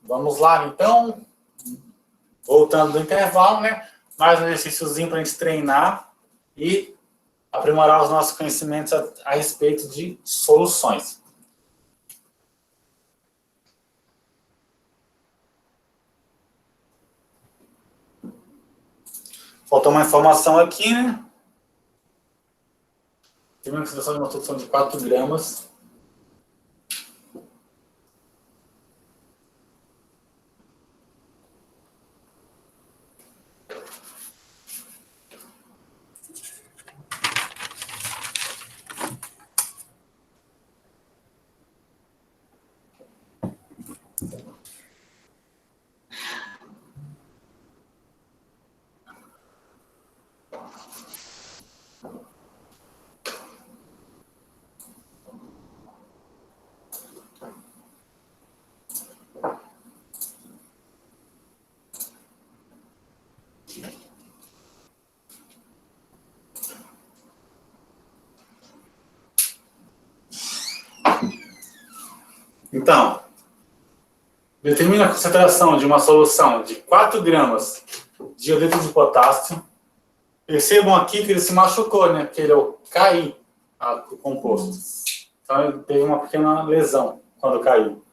Vamos lá, então. Voltando do intervalo, né? Mais um exercíciozinho para a gente treinar e aprimorar os nossos conhecimentos a respeito de soluções. Faltou uma informação aqui, né? Tem uma consideração de uma solução de 4 gramas. Então, determina a concentração de uma solução de 4 gramas de iodeto de potássio. Percebam aqui que ele se machucou, né? Porque ele caiu o composto. Então, ele teve uma pequena lesão quando caiu.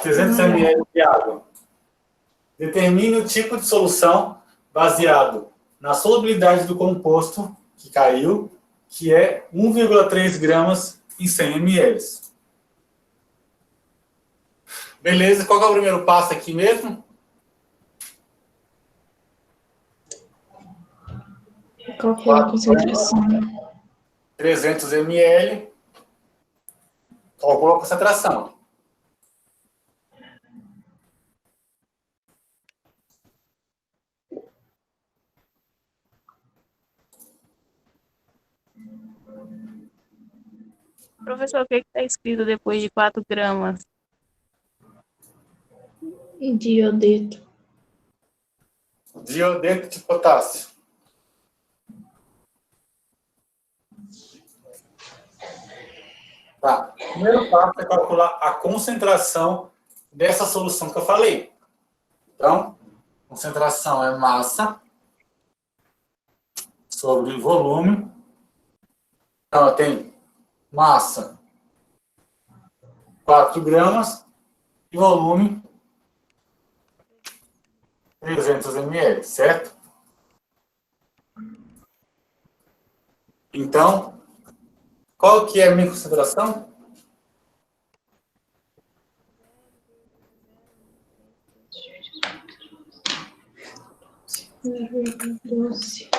300 ml de água. Determine o tipo de solução baseado na solubilidade do composto que caiu, que é 1,3 gramas em 100 ml. Beleza, qual é o primeiro passo aqui mesmo? Qual que é a concentração? 300 ml. Calcula a concentração. Professor, o que está escrito depois de 4 gramas? De iodeto. De iodeto de potássio. Tá. O primeiro passo é calcular a concentração dessa solução que eu falei. Então, concentração é massa sobre volume. Então, eu tenho massa 4 gramas e volume 300 ml, certo? Então, qual que é a minha concentração? Doce.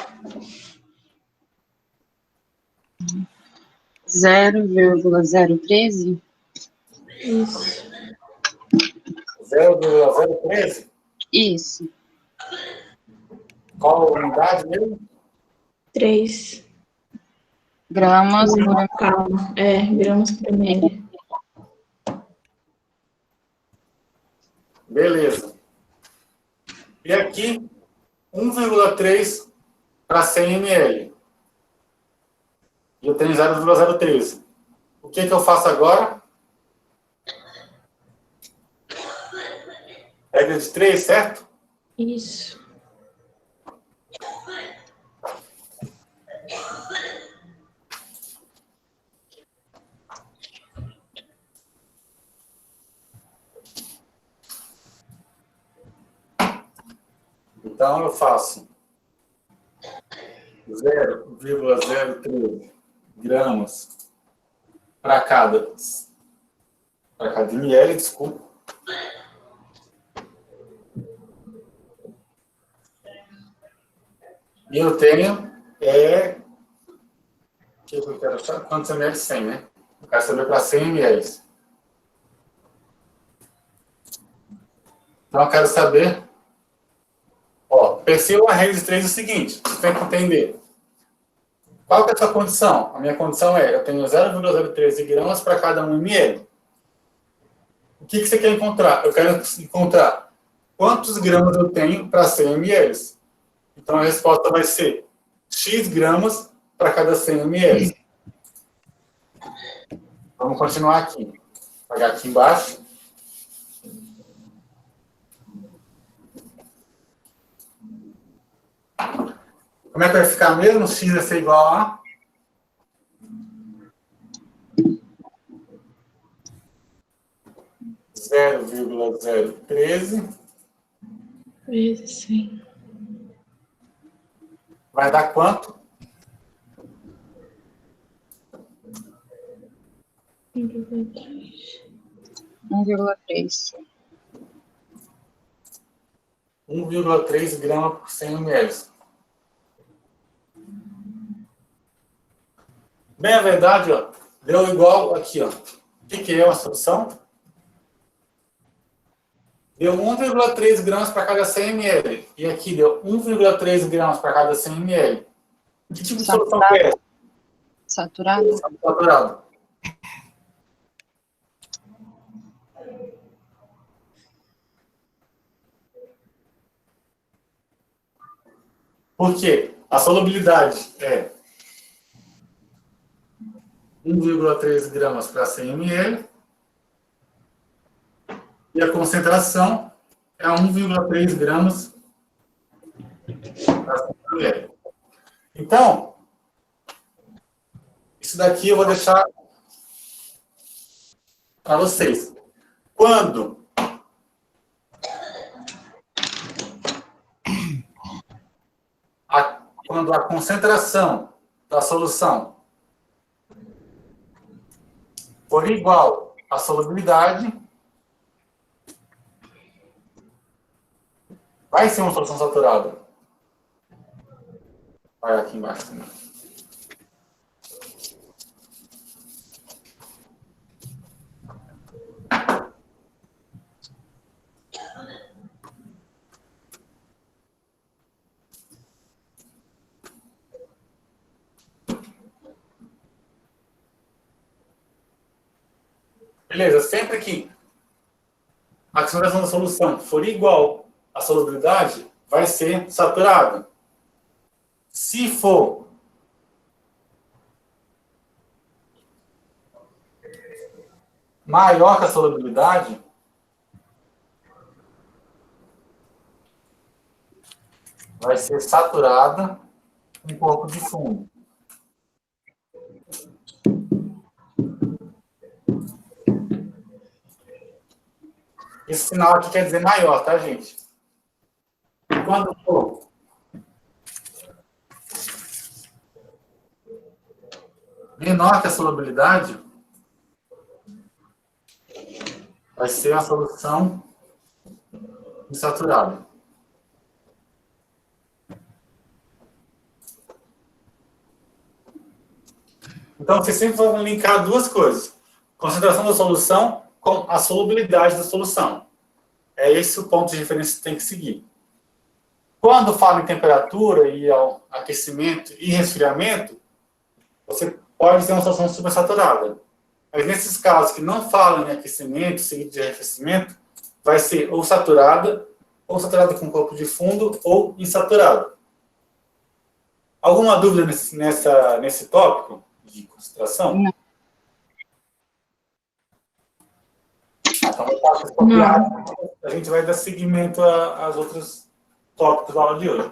0,013? Isso. 0,013? Isso. Qual a unidade mesmo? 3 Gramas por ml. calma. Gramas por ml. Beleza. E aqui, 1,3 para 100 ml. E eu tenho 0,013. O que eu faço agora? Regra de 3, certo? Isso. Então, eu faço 0,03 gramas para cada ml, desculpa. E eu tenho, que eu quero achar quantos ml? 100, né? Eu quero saber para 100 ml. Então, eu quero saber, perceba a regra de 3 é o seguinte, você tem que entender. Qual que é a sua condição? A minha condição é, eu tenho 0,013 gramas para cada 1 ml. O que você quer encontrar? Eu quero encontrar quantos gramas eu tenho para 100 ml. Então, a resposta vai ser X gramas para cada 100 ml. Vamos continuar aqui. Vou apagar aqui embaixo. Como é que vai ficar mesmo? X vai ser igual a 0,013 vezes 100. vai dar quanto? 1,3. 1,3. 1,3 gramas por 100 ml. Bem, a verdade, ó, deu igual aqui, ó. O que é uma solução? Deu 1,3 gramas para cada 100 ml. E aqui deu 1,3 gramas para cada 100 ml. Que tipo de solução que é essa? Saturado? Saturado. Por quê? A solubilidade é 1,3 gramas para 100 ml e a concentração é 1,3 gramas para 100 ml. Então, isso daqui eu vou deixar para vocês. Quando a concentração da solução for igual à solubilidade, vai ser uma solução saturada. Vai aqui embaixo também. Beleza, sempre que a concentração da solução for igual à solubilidade, vai ser saturada. Se for maior que a solubilidade, vai ser saturada em corpo de fundo. Esse sinal aqui quer dizer maior, tá, gente? Quando for menor que a solubilidade, vai ser a solução insaturada. Então, vocês sempre vão linkar duas coisas. Concentração da solução com a solubilidade da solução. É esse o ponto de referência que tem que seguir. Quando fala em temperatura e aquecimento e resfriamento, você pode ter uma solução supersaturada. Mas nesses casos que não falam em aquecimento, seguido de arrefecimento, vai ser ou saturada com corpo de fundo, ou insaturada. Alguma dúvida nesse tópico de concentração? Não. Então, a gente vai dar seguimento às outras tópicos da aula de hoje.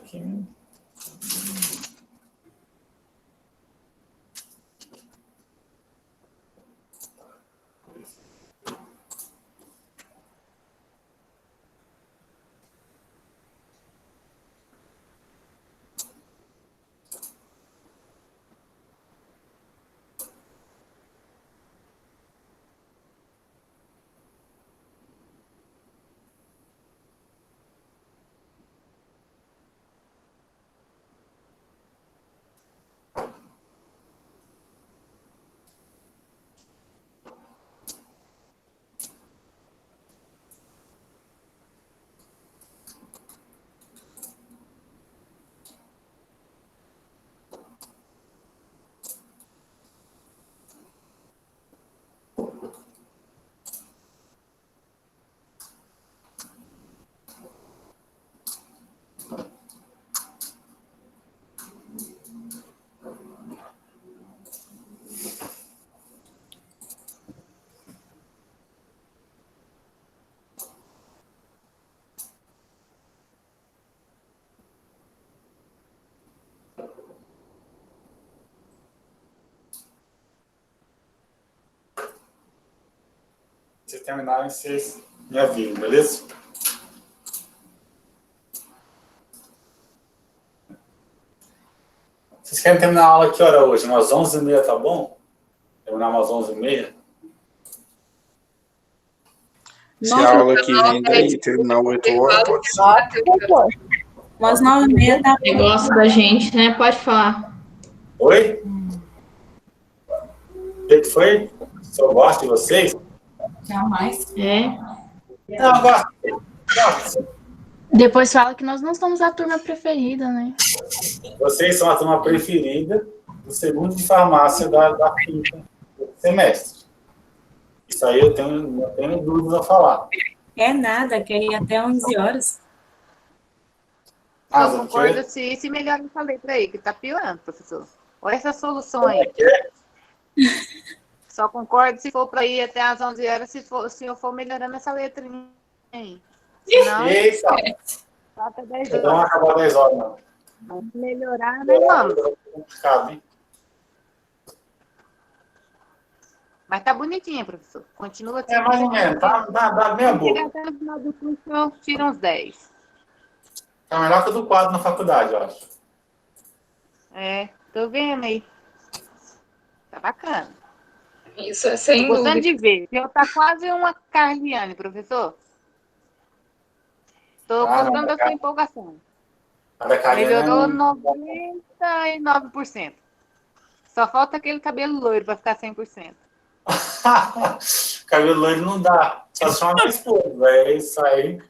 Aqui. vocês terminarem, vocês me avisam, beleza? Vocês querem terminar a aula que hora hoje? Umas 11h30, tá bom? Terminar umas 11h30? Se a aula que vem daí terminar 8 horas, pode ser. Umas 9h30 tá Você gosta da gente, né? Pode falar. Oi? O que foi? Se eu gosto de vocês? Jamais. É. Não, eu gosto. Depois fala que nós não somos a turma preferida, né? Vocês são a turma preferida do segundo de farmácia da quinta semestre. Isso aí eu não tenho dúvidas a falar. É nada, quer ir até 11 horas. Mas Eu o concordo quê? se melhor essa letra aí, que tá piorando, professor. Olha essa solução aí. Só concordo se for para ir até às 11 horas, se eu for melhorando essa letrinha aí. Senão, Eita! tá até 10 Então horas. acabou 10 horas, não. Vamos melhorar, né, mano? É complicado, hein? Mas tá bonitinha, professor. Continua assim. É mais ou menos, dá meia Se chegar boca. até no final do curso, eu tiro uns 10. Tá melhor que o do quadro na faculdade, eu acho. É, tô vendo aí. Tá bacana. Isso é sem Tô gostando dúvida. de ver. Eu tá quase uma Carliane, professor. Tô Ah, não, gostando da sua empolgação. A da Karina Melhorou não- 99%. Só falta aquele cabelo loiro para ficar 100%. Cabelo loiro não dá. Só chama minha esposa. É isso aí.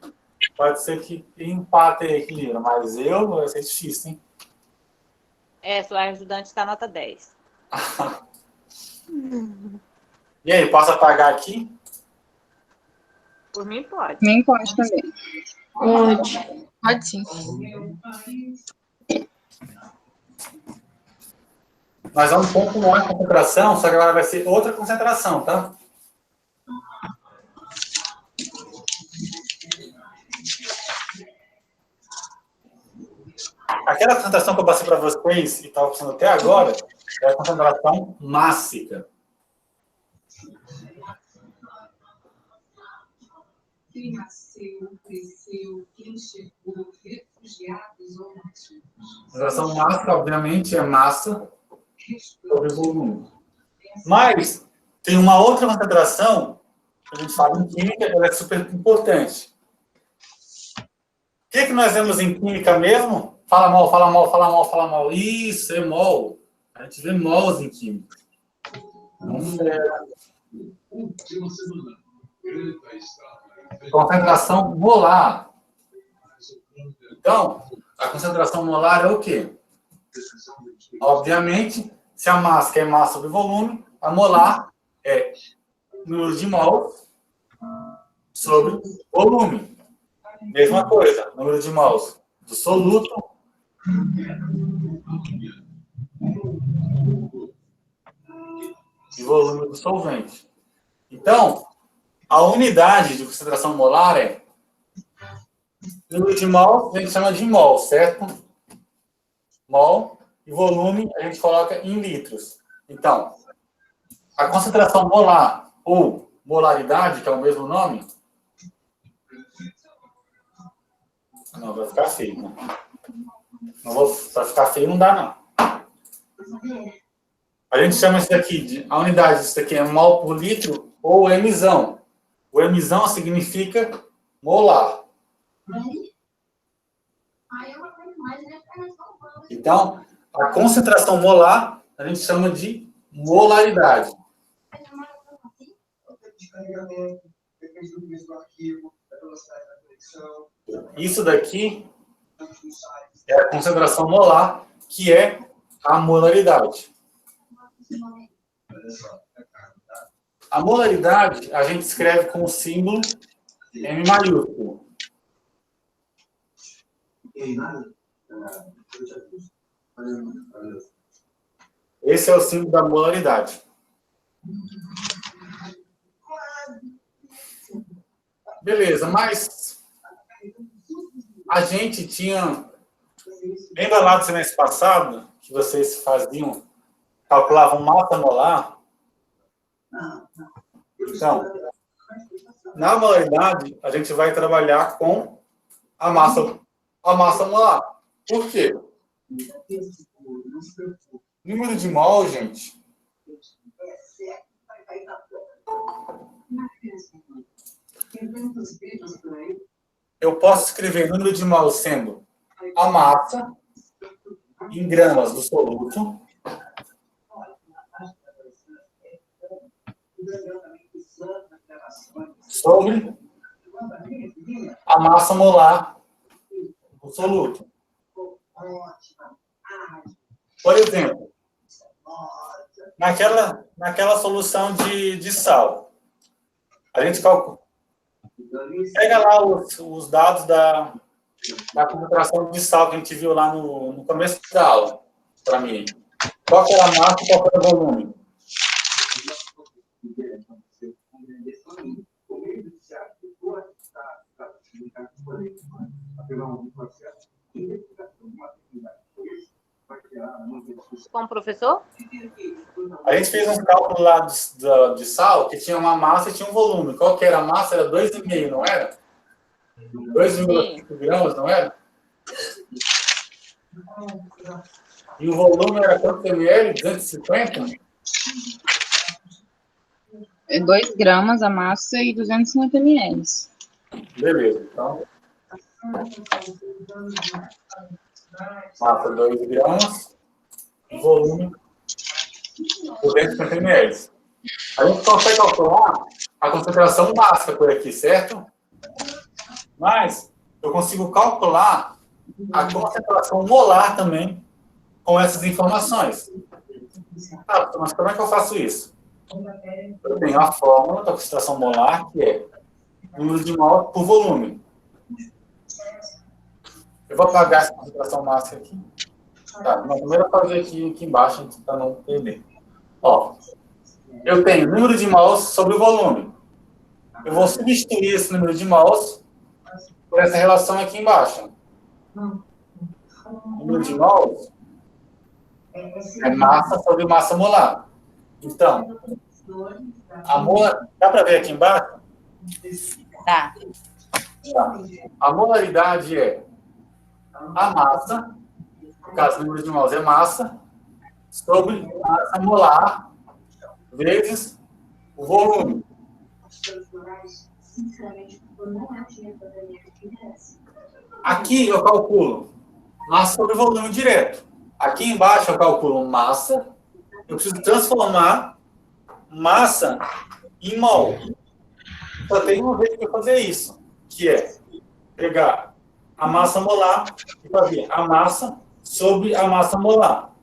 Pode ser que empate aí, equilíbrio. Mas vai ser difícil, hein? É, sua ajudante está nota 10. E aí, posso apagar aqui? Por mim, pode. Nem pode também. Pode. Pode sim. Nós vamos continuar a concentração, só que agora vai ser outra concentração, tá? Aquela concentração que eu passei para vocês e estava passando até agora é a concentração mássica. Quem nasceu, cresceu, quem chegou, refugiados ou nativos. Concentração mássica, obviamente, é massa sobre volume. Mas tem uma outra concentração que a gente fala em química, ela é super importante. O que nós vemos em química mesmo? Fala mol, fala mol, fala mol, fala mol. Isso, é mol. A gente vê mols em química. Concentração molar. Então, a concentração molar é o quê? Obviamente, se a massa é massa sobre volume, a molar é número de mols sobre volume. Mesma coisa, número de mols do soluto e volume do solvente. Então, a unidade de concentração molar é número de mols, a gente chama de mol, certo? Mol e volume a gente coloca em litros. Então, a concentração molar ou molaridade, que é o mesmo nome, não, vai ficar feio, né? Vai ficar feio, não dá, não. A gente chama isso daqui, a unidade disso daqui é mol por litro ou emisão. O emisão significa molar. Então, a concentração molar a gente chama de molaridade. Isso daqui é a concentração molar, que é a molaridade. A molaridade a gente escreve com o símbolo M maiúsculo. Esse é o símbolo da molaridade. Beleza, mas a gente tinha... Lembra lá do semestre passado que vocês calculavam massa molar? Então, Na molaridade, a gente vai trabalhar com a massa molar. Por quê? Número de mol, gente. Eu posso escrever número de mol sendo a massa em gramas do soluto sobre a massa molar do soluto. Por exemplo, naquela solução de sal, a gente calcula. Pega lá os dados da concentração de sal que a gente viu lá no começo da aula, para mim. Qual que era a massa e qual que era o volume? Com o professor? A gente fez um cálculo lá de sal, que tinha uma massa e tinha um volume. Qual que era a massa? Era 2,5, não era? 2,5 gramas, não era? E o volume era quanto ml? 250? É 2 gramas a massa e 250 ml. Beleza, então. Massa 2 gramas, volume 250 ml. A gente consegue calcular a concentração máxima por aqui, certo? Mas eu consigo calcular a concentração molar também com essas informações. Ah, mas como é que eu faço isso? Eu tenho a fórmula da concentração molar, que é número de mol por volume. Eu vou apagar essa concentração máxima aqui. Tá, primeiro eu vou fazer aqui embaixo, para não perder. Ó, eu tenho número de mols sobre o volume. Eu vou substituir esse número de mols por essa relação aqui embaixo. Número de mols é massa sobre massa molar. Então, a molar... Dá para ver aqui embaixo? Tá. Tá. A molaridade é a massa, no caso, o número de mols é massa, sobre massa molar, vezes o volume. Aqui eu calculo massa sobre volume direto. Aqui embaixo eu calculo massa. Eu preciso transformar massa em mol. Só tem uma vez para fazer isso, que é pegar a massa molar e fazer a massa sobre a massa molar.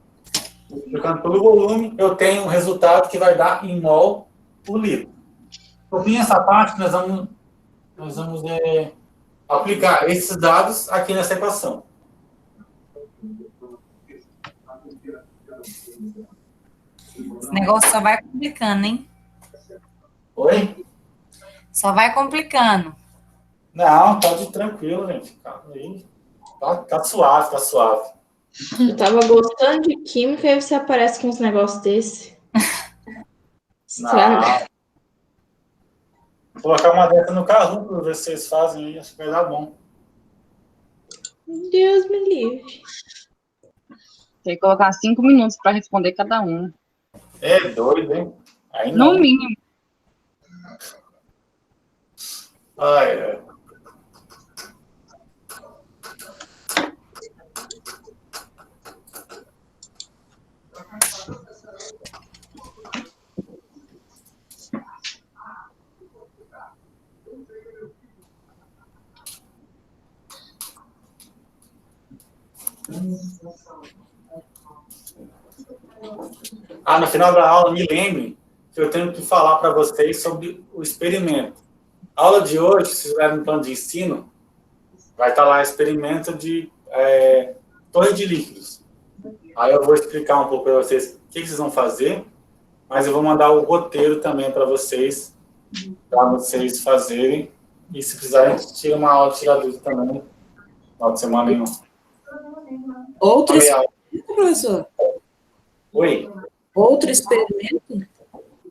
Multiplicando pelo volume, eu tenho um resultado que vai dar em mol por litro. Por fim, essa parte nós vamos aplicar esses dados aqui nessa equação. Esse negócio só vai complicando, hein? Oi? Só vai complicando. Não, tá de tranquilo, gente. Calma aí. Tá suave, tá suave. Eu tava gostando de química e você aparece com uns negócios desse. Estranho. Vou colocar uma dessa no carro para ver se vocês fazem aí. Acho que vai dar bom. Deus me livre. Tem que colocar 5 minutos para responder cada um. É doido, hein? Aí não. No mínimo. Ai. No final da aula, me lembre que eu tenho que falar para vocês sobre o experimento. A aula de hoje, se tiver no plano de ensino, vai estar lá experimento de torre de líquidos. Aí eu vou explicar um pouco para vocês o que vocês vão fazer, mas eu vou mandar o roteiro também para vocês fazerem. E se precisarem, tira uma aula de tirar dúvida também. No final de semana nenhum. Outro experimento, professor? Oi? Outro experimento?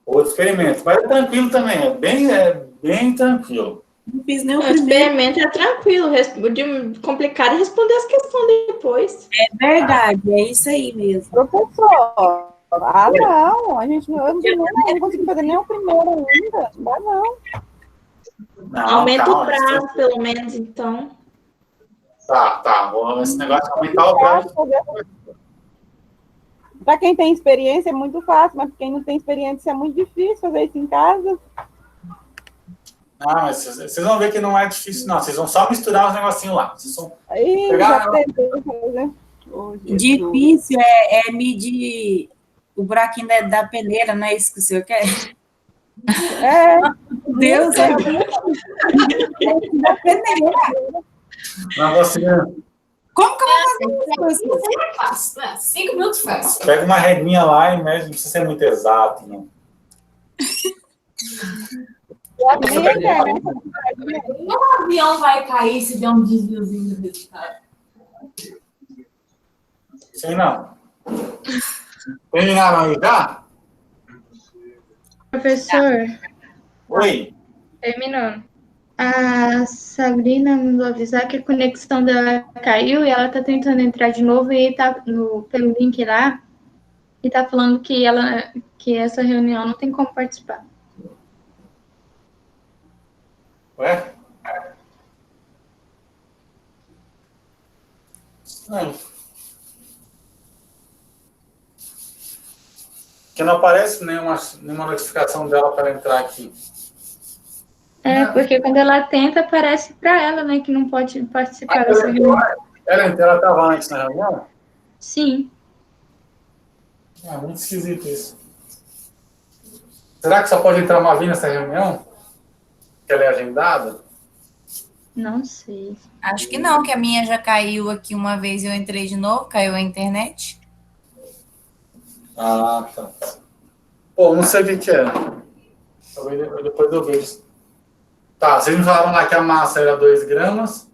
Outro experimento. Mas é tranquilo também. É Bem tranquilo. Não fiz nem o O primeiro. experimento é tranquilo. De complicado é responder as questões depois. É verdade, é isso aí mesmo. Professor, não, a gente não consegui fazer nem o primeiro ainda. Não dá, não. Não, Aumenta o calma, prazo, pelo menos, então. Tá. Esse negócio de aumentar o prazo. Para quem tem experiência é muito fácil, mas para quem não tem experiência é muito difícil fazer isso em casa. Não, mas vocês vão ver que não é difícil, não. Vocês vão só misturar os negocinhos lá. Vocês vão Aí pegar. já tentei fazer. Oh, Jesus. Difícil é medir o buraquinho da peneira, não é isso que o senhor quer? É, Deus, é da peneira. Não conseguindo. Como que eu vou fazer isso? É fácil, né? 5 minutos fácil. Pega uma reguinha lá e mede, não precisa ser muito exato, não. já vi a internet. O avião vai cair se der um desviozinho do resultado. Sei não. Terminaram aí, tá? Professor, Oi. terminando. A Sabrina mandou avisar que a conexão dela caiu e ela tá tentando entrar de novo e tá pelo link lá e tá falando que essa reunião não tem como participar. Ué? Não. Que não aparece nenhuma notificação dela para entrar aqui. É, porque quando ela tenta, aparece para ela, né, que não pode participar dessa reunião. Ela estava antes na reunião? Sim. É muito esquisito isso. Será que só pode entrar uma vez nessa reunião? Que ela é agendada? Não sei. Acho que não, que a minha já caiu aqui uma vez e eu entrei de novo, caiu a internet. Ah, tá. Pô, não sei o que é. Depois eu vejo. Tá, vocês me falaram lá que a massa era 2 gramas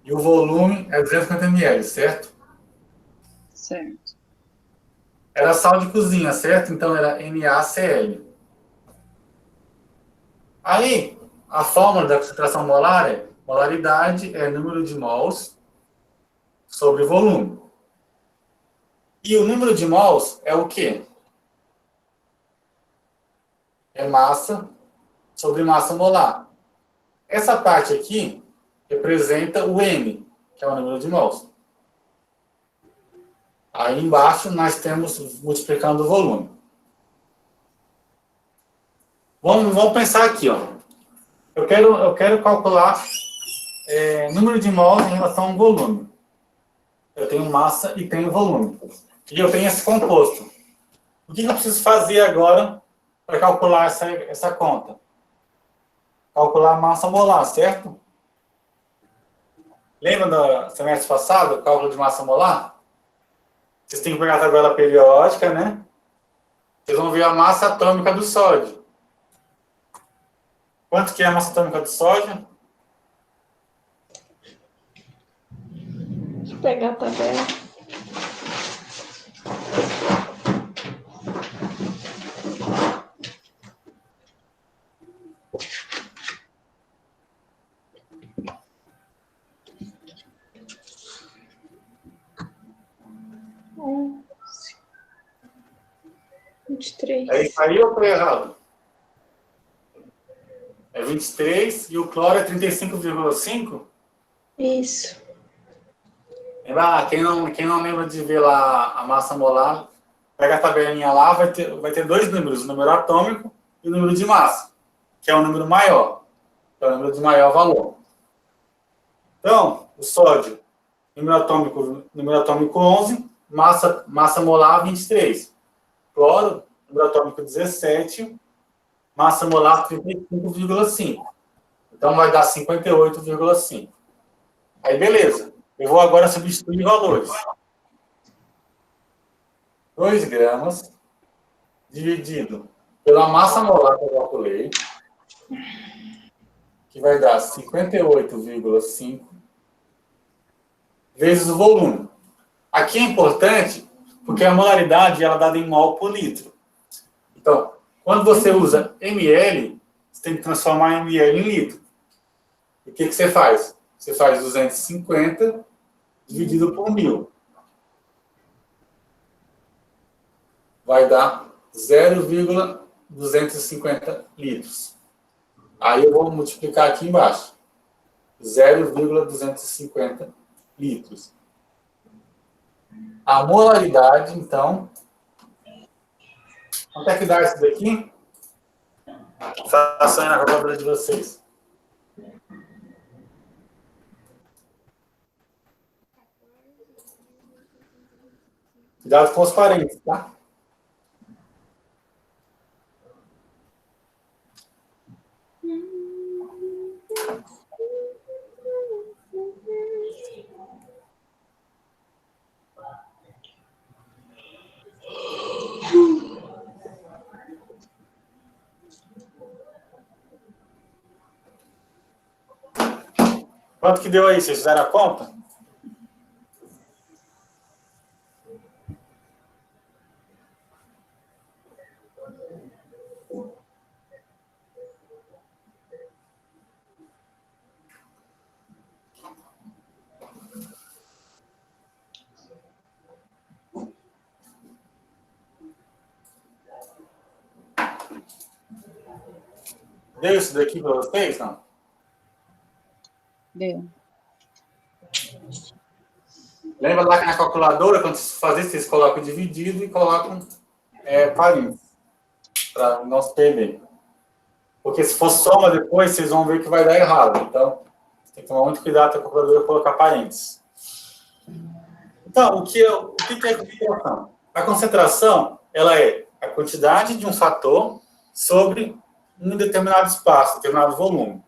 e o volume é 250 ml, certo? Certo. Era sal de cozinha, certo? Então era NaCl. Aí, a fórmula da concentração molar é molaridade é número de mols sobre volume. E o número de mols é o quê? É massa sobre massa molar. Essa parte aqui representa o M, que é o número de mols. Aí embaixo nós temos multiplicando o volume. Vamos pensar aqui, ó. Eu quero calcular número de mols em relação ao volume. Eu tenho massa e tenho volume. E eu tenho esse composto. O que eu preciso fazer agora para calcular essa conta? Calcular a massa molar, certo? Lembra do semestre passado, o cálculo de massa molar? Vocês têm que pegar a tabela periódica, né? Vocês vão ver a massa atômica do sódio. Quanto que é a massa atômica do sódio? Deixa eu pegar a tabela. É 23. É isso aí ou foi errado? É 23 e o cloro é 35,5? Isso. Lembra? Quem não lembra de ver lá a massa molar, pega a tabelinha lá, vai ter 2 números, o número atômico e o número de massa, que é o número maior, que é o número de maior valor. Então, o sódio, número atômico 11, massa molar 23. Cloro, número atômico 17, massa molar 35,5. Então vai dar 58,5. Aí beleza. Eu vou agora substituir valores. 2 gramas dividido pela massa molar que eu calculei, que vai dar 58,5 vezes o volume. Aqui é importante porque a molaridade ela é dada em mol por litro. Então, Quando você usa ml, você tem que transformar ml em litro. E o que você faz? Você faz 250 dividido por 1000. Vai dar 0,250 litros. Aí eu vou multiplicar aqui embaixo. 0,250 litros. A molaridade, então... Quanto é que dá isso daqui? Façam aí na calculadora de vocês. Cuidado com os parênteses, tá? Quanto que deu aí? Vocês fizeram a conta? Deu isso daqui para vocês, não? Deu. Lembra lá que na calculadora, quando vocês fazem, vocês colocam dividido e colocam parênteses, para não se perder. Porque se for soma depois, vocês vão ver que vai dar errado. Então, tem que tomar muito cuidado com a calculadora colocar parênteses. Então, o que é a concentração? A concentração, ela é a quantidade de um fator sobre um determinado espaço, determinado volume.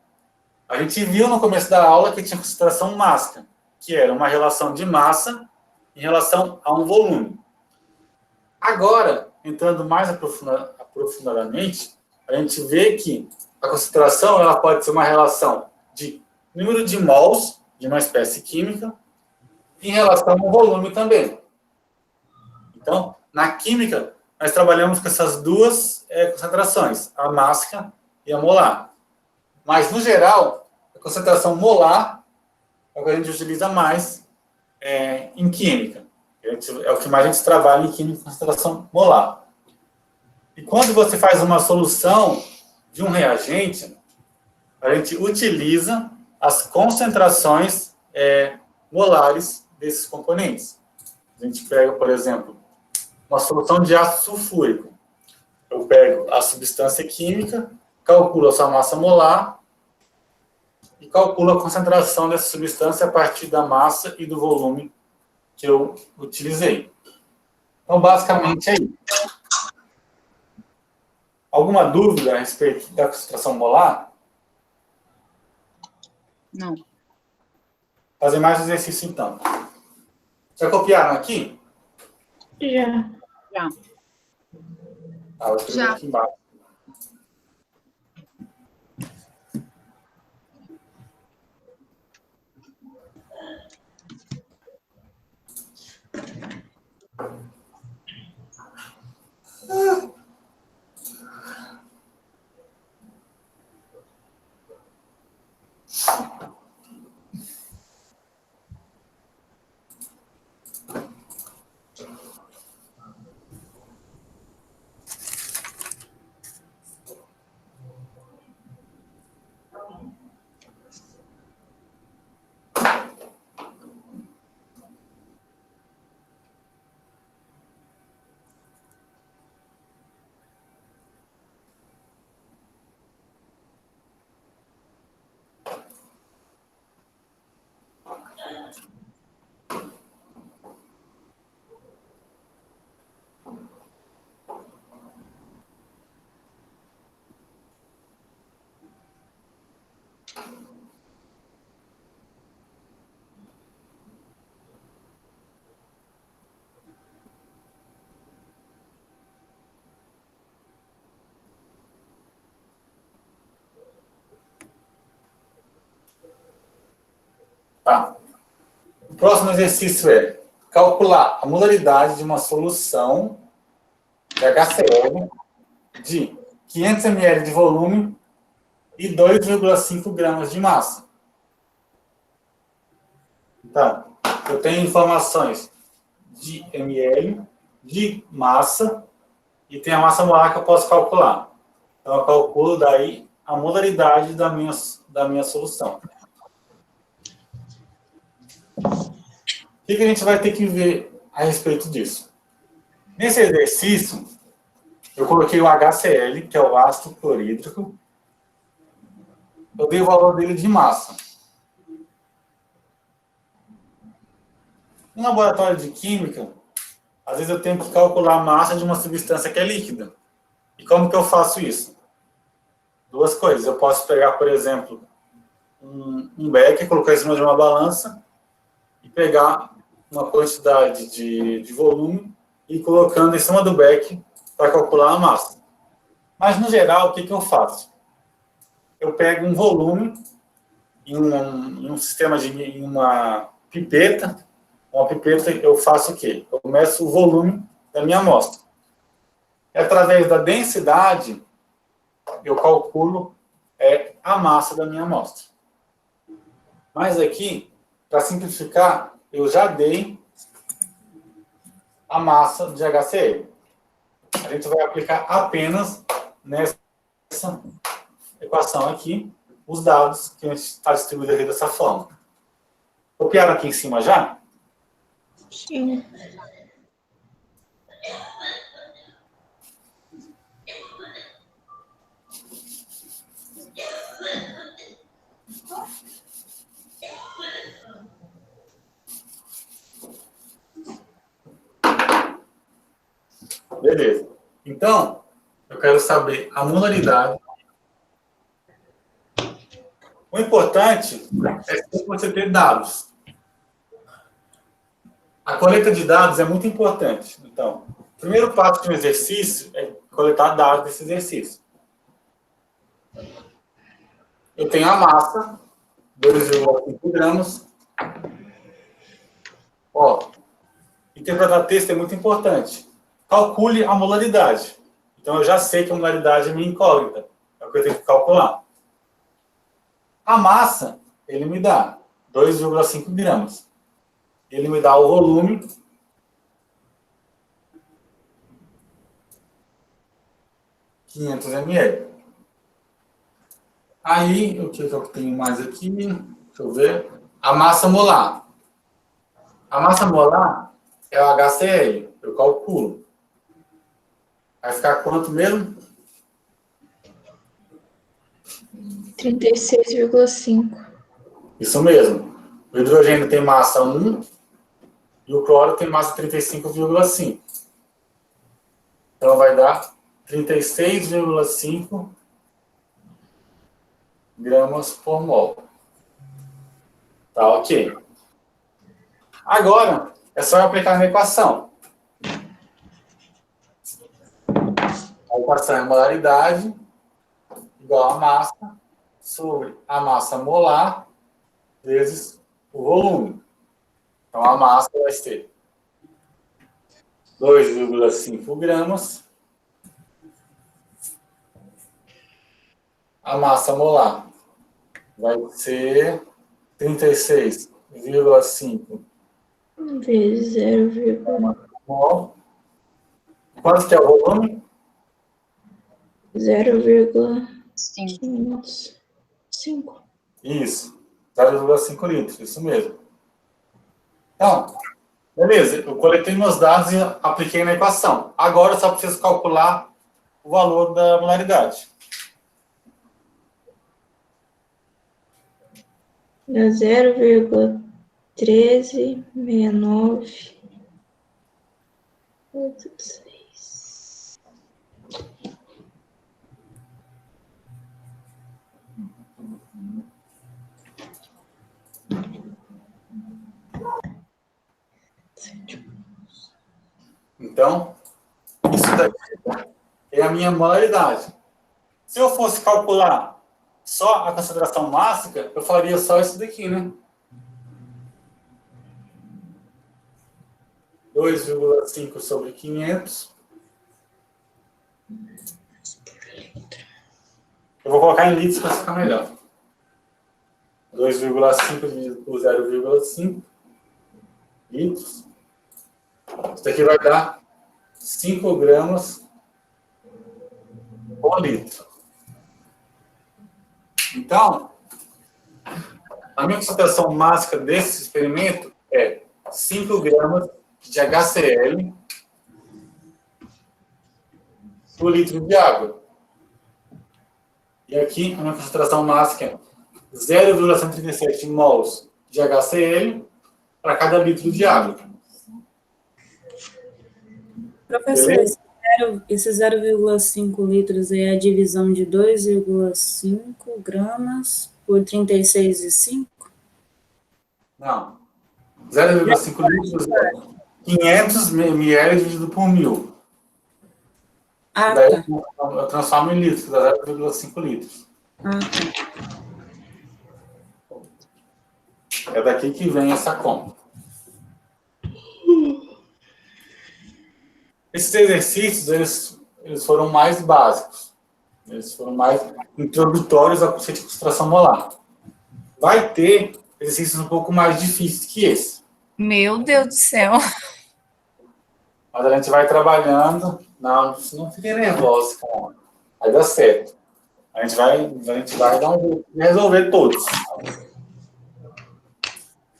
A gente viu no começo da aula que tinha concentração mássica, que era uma relação de massa em relação a um volume. Agora, entrando mais aprofundadamente, a gente vê que a concentração ela pode ser uma relação de número de mols de uma espécie química em relação ao volume também. Então, na química, nós trabalhamos com essas duas concentrações, a mássica e a molar. Mas, no geral, a concentração molar é o que a gente utiliza mais em química. É o que mais a gente trabalha em química, concentração molar. E quando você faz uma solução de um reagente, a gente utiliza as concentrações molares desses componentes. A gente pega, por exemplo, uma solução de ácido sulfúrico. Eu pego a substância química, calculo a sua massa molar e calculo a concentração dessa substância a partir da massa e do volume que eu utilizei. Então, basicamente, é isso. Alguma dúvida a respeito da concentração molar? Não. Fazer mais um exercício, então. Já copiaram aqui? Já. Já. Vou escrever aqui embaixo. Tá. O próximo exercício é calcular a molaridade de uma solução de HCl de 500 ml de volume e 2,5 gramas de massa. Então, eu tenho informações de ml, de massa, e tem a massa molar que eu posso calcular. Então, eu calculo daí a molaridade da minha solução. O que a gente vai ter que ver a respeito disso? Nesse exercício, eu coloquei o HCl, que é o ácido clorídrico. Eu dei o valor dele de massa. No laboratório de química, às vezes eu tenho que calcular a massa de uma substância que é líquida. E como que eu faço isso? Duas coisas. Eu posso pegar, por exemplo, um becker, colocar em cima de uma balança e pegar uma quantidade de volume e ir colocando em cima do becker para calcular a massa. Mas, no geral, o que eu faço? Eu pego um volume em um sistema em uma pipeta. Uma pipeta, eu faço o quê? Eu meço o volume da minha amostra. E, através da densidade, eu calculo a massa da minha amostra. Mas aqui, para simplificar, eu já dei a massa de HCl. A gente vai aplicar apenas nessa equação aqui os dados que a gente está distribuindo aqui dessa forma. Copiaram aqui em cima já? Sim. Beleza. Então, eu quero saber a molaridade. O importante é você ter dados. A coleta de dados é muito importante. Então, o primeiro passo de um exercício é coletar dados desse exercício. Eu tenho a massa, 2,5 gramas. Ó, interpretar texto é muito importante. Calcule a molaridade. Então, eu já sei que a molaridade é minha incógnita. É o que eu tenho que calcular. A massa, ele me dá 2,5 gramas. Ele me dá o volume. (500 ml). Aí, o que eu tenho mais aqui? Deixa eu ver. A massa molar. A massa molar é o HCl. Eu calculo. Vai ficar quanto mesmo? 36,5. Isso mesmo. O hidrogênio tem massa 1 e o cloro tem massa 35,5. Então, vai dar 36,5 gramas por mol. Tá ok. Agora, é só aplicar na equação. A equação é a molaridade igual a massa sobre a massa molar vezes o volume. Então, a massa vai ser 2,5 gramas. A massa molar vai ser 36,5 vezes 0,5. mol. Quanto que é o volume? 0,5. Isso. 0,5 litros, isso mesmo. Então, beleza, eu coletei meus dados e apliquei na equação. Agora eu só preciso calcular o valor da molaridade. Dá 0,1369. 86. Então, isso daqui é a minha molaridade. Se eu fosse calcular só a concentração mássica, eu faria só isso daqui, né? 2,5 sobre 500 Eu vou colocar em litros para ficar melhor. 2,5 dividido por 0,5 litros. Isso daqui vai dar 5 gramas por litro. Então, a minha concentração máxima desse experimento é 5 gramas de HCl por litro de água. E aqui, a minha concentração máxima é 0,137 mols de HCl para cada litro de água. Professor, esse 0,5 litros é a divisão de 2,5 gramas por 36,5? Não. 0,5 litros é 500 ml dividido por 1000. Ah, Daí tá. eu transformo em litros, dá 0,5 litros. Ah, tá. É daqui que vem essa conta. Esses exercícios, eles foram mais básicos. Eles foram mais introdutórios ao conceito de concentração molar. Vai ter exercícios um pouco mais difíceis que esse. Meu Deus do céu. Mas a gente vai trabalhando. Não fique nervoso, cara. Vai dar certo. A gente vai dar um jeito de resolver todos.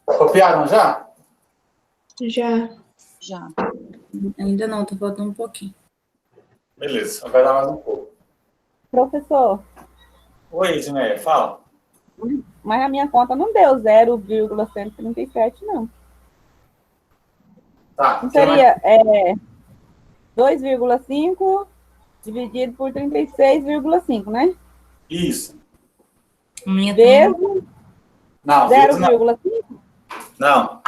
Copiaram já? Já. Já. Ainda não, tá faltando um pouquinho. Beleza, vai dar mais um pouco. Professor, Oi, Edneia, fala. mas a minha conta não deu 0,137, não. Tá. Não seria 2,5 dividido por 36,5, né? Isso. Minha Vezes Não, vezes não. 0,5? Não.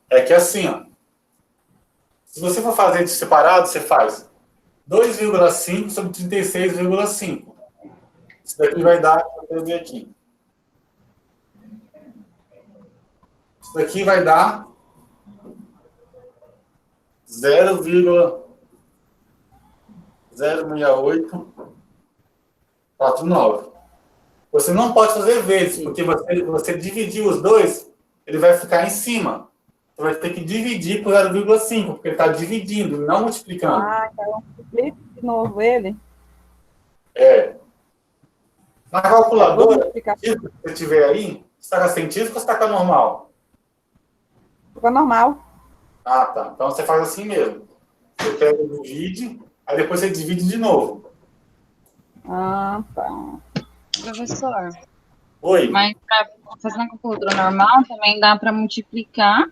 É que assim, ó. Se você for fazer de separado, você faz 2,5 sobre 36,5. Isso daqui vai dar, deixa eu ver aqui. Isso daqui vai dar 0,06849. Você não pode fazer vezes, porque você dividir os dois, ele vai ficar em cima. Você vai ter que dividir por 0,5, porque ele está dividindo, não multiplicando. Ah, então explica de novo ele. Na calculadora, multiplicar. se você tiver aí, você está com a científica ou você está com a normal? Ficou normal. Ah, tá. Então você faz assim mesmo. Você pega e divide, aí depois você divide de novo. Ah, tá. Professor, Oi? mas para fazer na calculadora normal também dá para multiplicar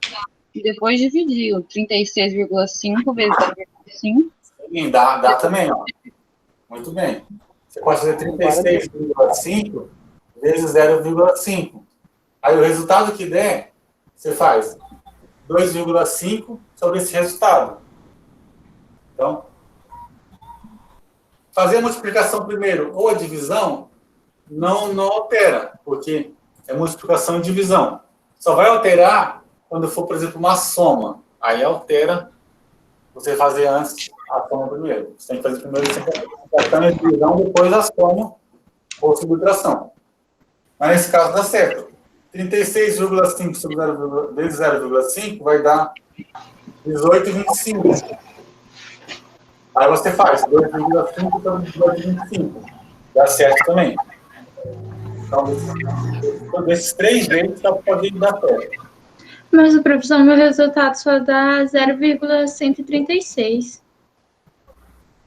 e depois dividir o 36,5 vezes 0,5. Sim, dá também, ó. Muito bem. Você pode fazer 36,5 vezes 0,5. Aí o resultado que der, você faz 2,5 sobre esse resultado. Então, fazer a multiplicação primeiro ou a divisão não altera, porque é multiplicação e divisão. Só vai alterar quando for, por exemplo, uma soma. Aí altera você fazer antes a soma primeiro. Você tem que fazer primeiro a divisão, depois a soma ou subtração. Mas nesse caso dá certo. 36,5 sobre 0,5 vai dar 18,25. Aí você faz 2,5 sobre 18,25. Dá certo também. Então, desses 3 jeitos, pode dar certo. Mas o professor, meu resultado só dá 0,136.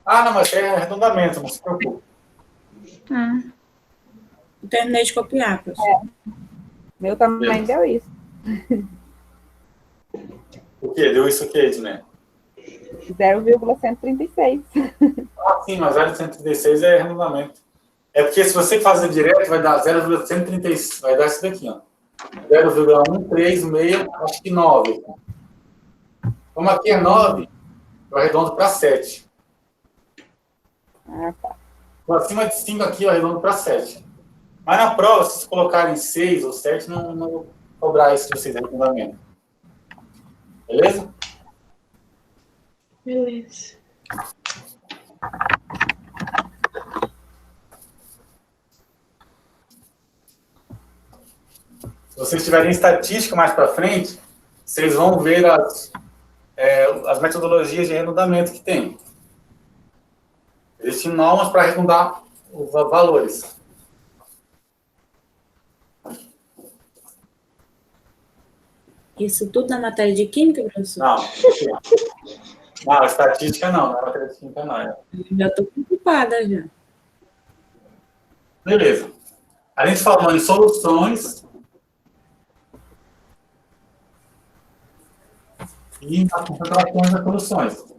Ah, não, mas é arredondamento, não se preocupe. Ah. Eu terminei de copiar, professor. Meu também deu isso. O quê? Deu isso o quê, Edné? 0,136. Ah, sim, mas 0,136 é arredondamento. É porque se você fazer direto, vai dar 0,136. Vai dar isso daqui, ó. 0,136, acho que 9. Como aqui é 9, eu arredondo para 7. Ah, tá. Então, acima de 5 aqui, eu arredondo para 7. Mas na prova, se vocês colocarem 6 ou 7, não vou cobrar isso de vocês, arredondamento. Beleza? Beleza. vocês tiverem estatística mais para frente, vocês vão ver as metodologias de arredondamento que tem. Existem normas para arredondar os valores. Isso tudo na matéria de química, professor? Não, estatística não é matéria de química não. Já estou preocupada já. Beleza. A gente falou em soluções e na concentração das soluções.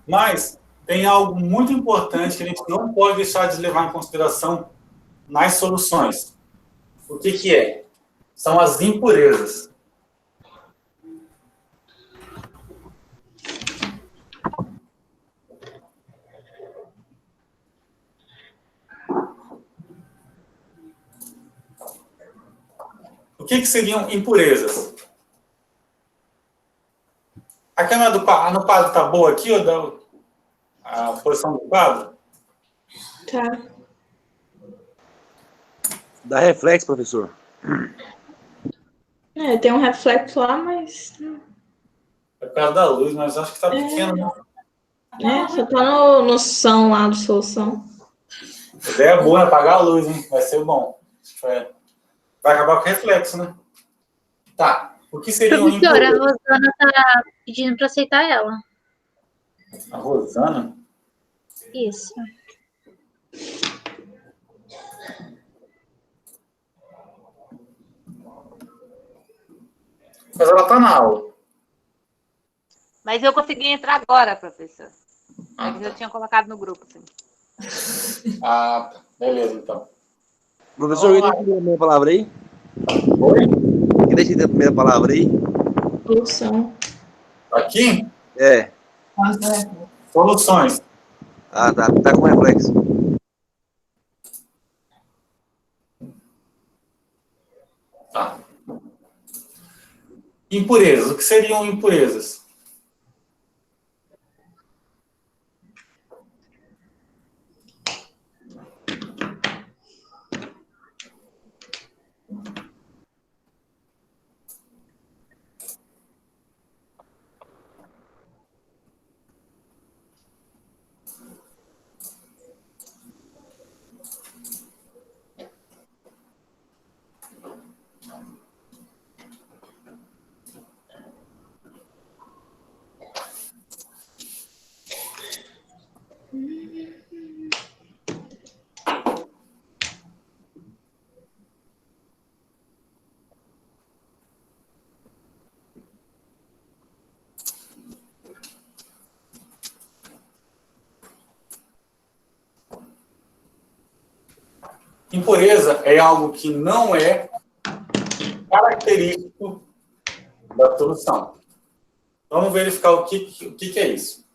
Mas tem algo muito importante que a gente não pode deixar de levar em consideração nas soluções. O que que é? São as impurezas. O que que seriam impurezas? A câmera no quadro está boa aqui, ou a posição do quadro? Tá. Dá reflexo, professor. Tem um reflexo lá, mas... É por causa da luz, mas acho que está pequeno, né? Só tá no som lá do solução. A ideia é boa, é apagar a luz, hein? Vai ser bom. Vai acabar com o reflexo, né? Tá. O que seria um Professora, a Rosana tá pedindo para aceitar ela. A Rosana? Isso. Mas ela tá na aula. Mas eu consegui entrar agora, professor. Mas eu tinha colocado no grupo, sim. Ah, tá. Beleza, então. Professor, quem deixa a primeira palavra aí? Oi? Quem deixa a primeira palavra aí? Solução. Aqui? É. Soluções. Ah, tá. Tá com reflexo. Tá. Impurezas. O que seriam impurezas? Impureza é algo que não é característico da solução. Vamos verificar o que é isso.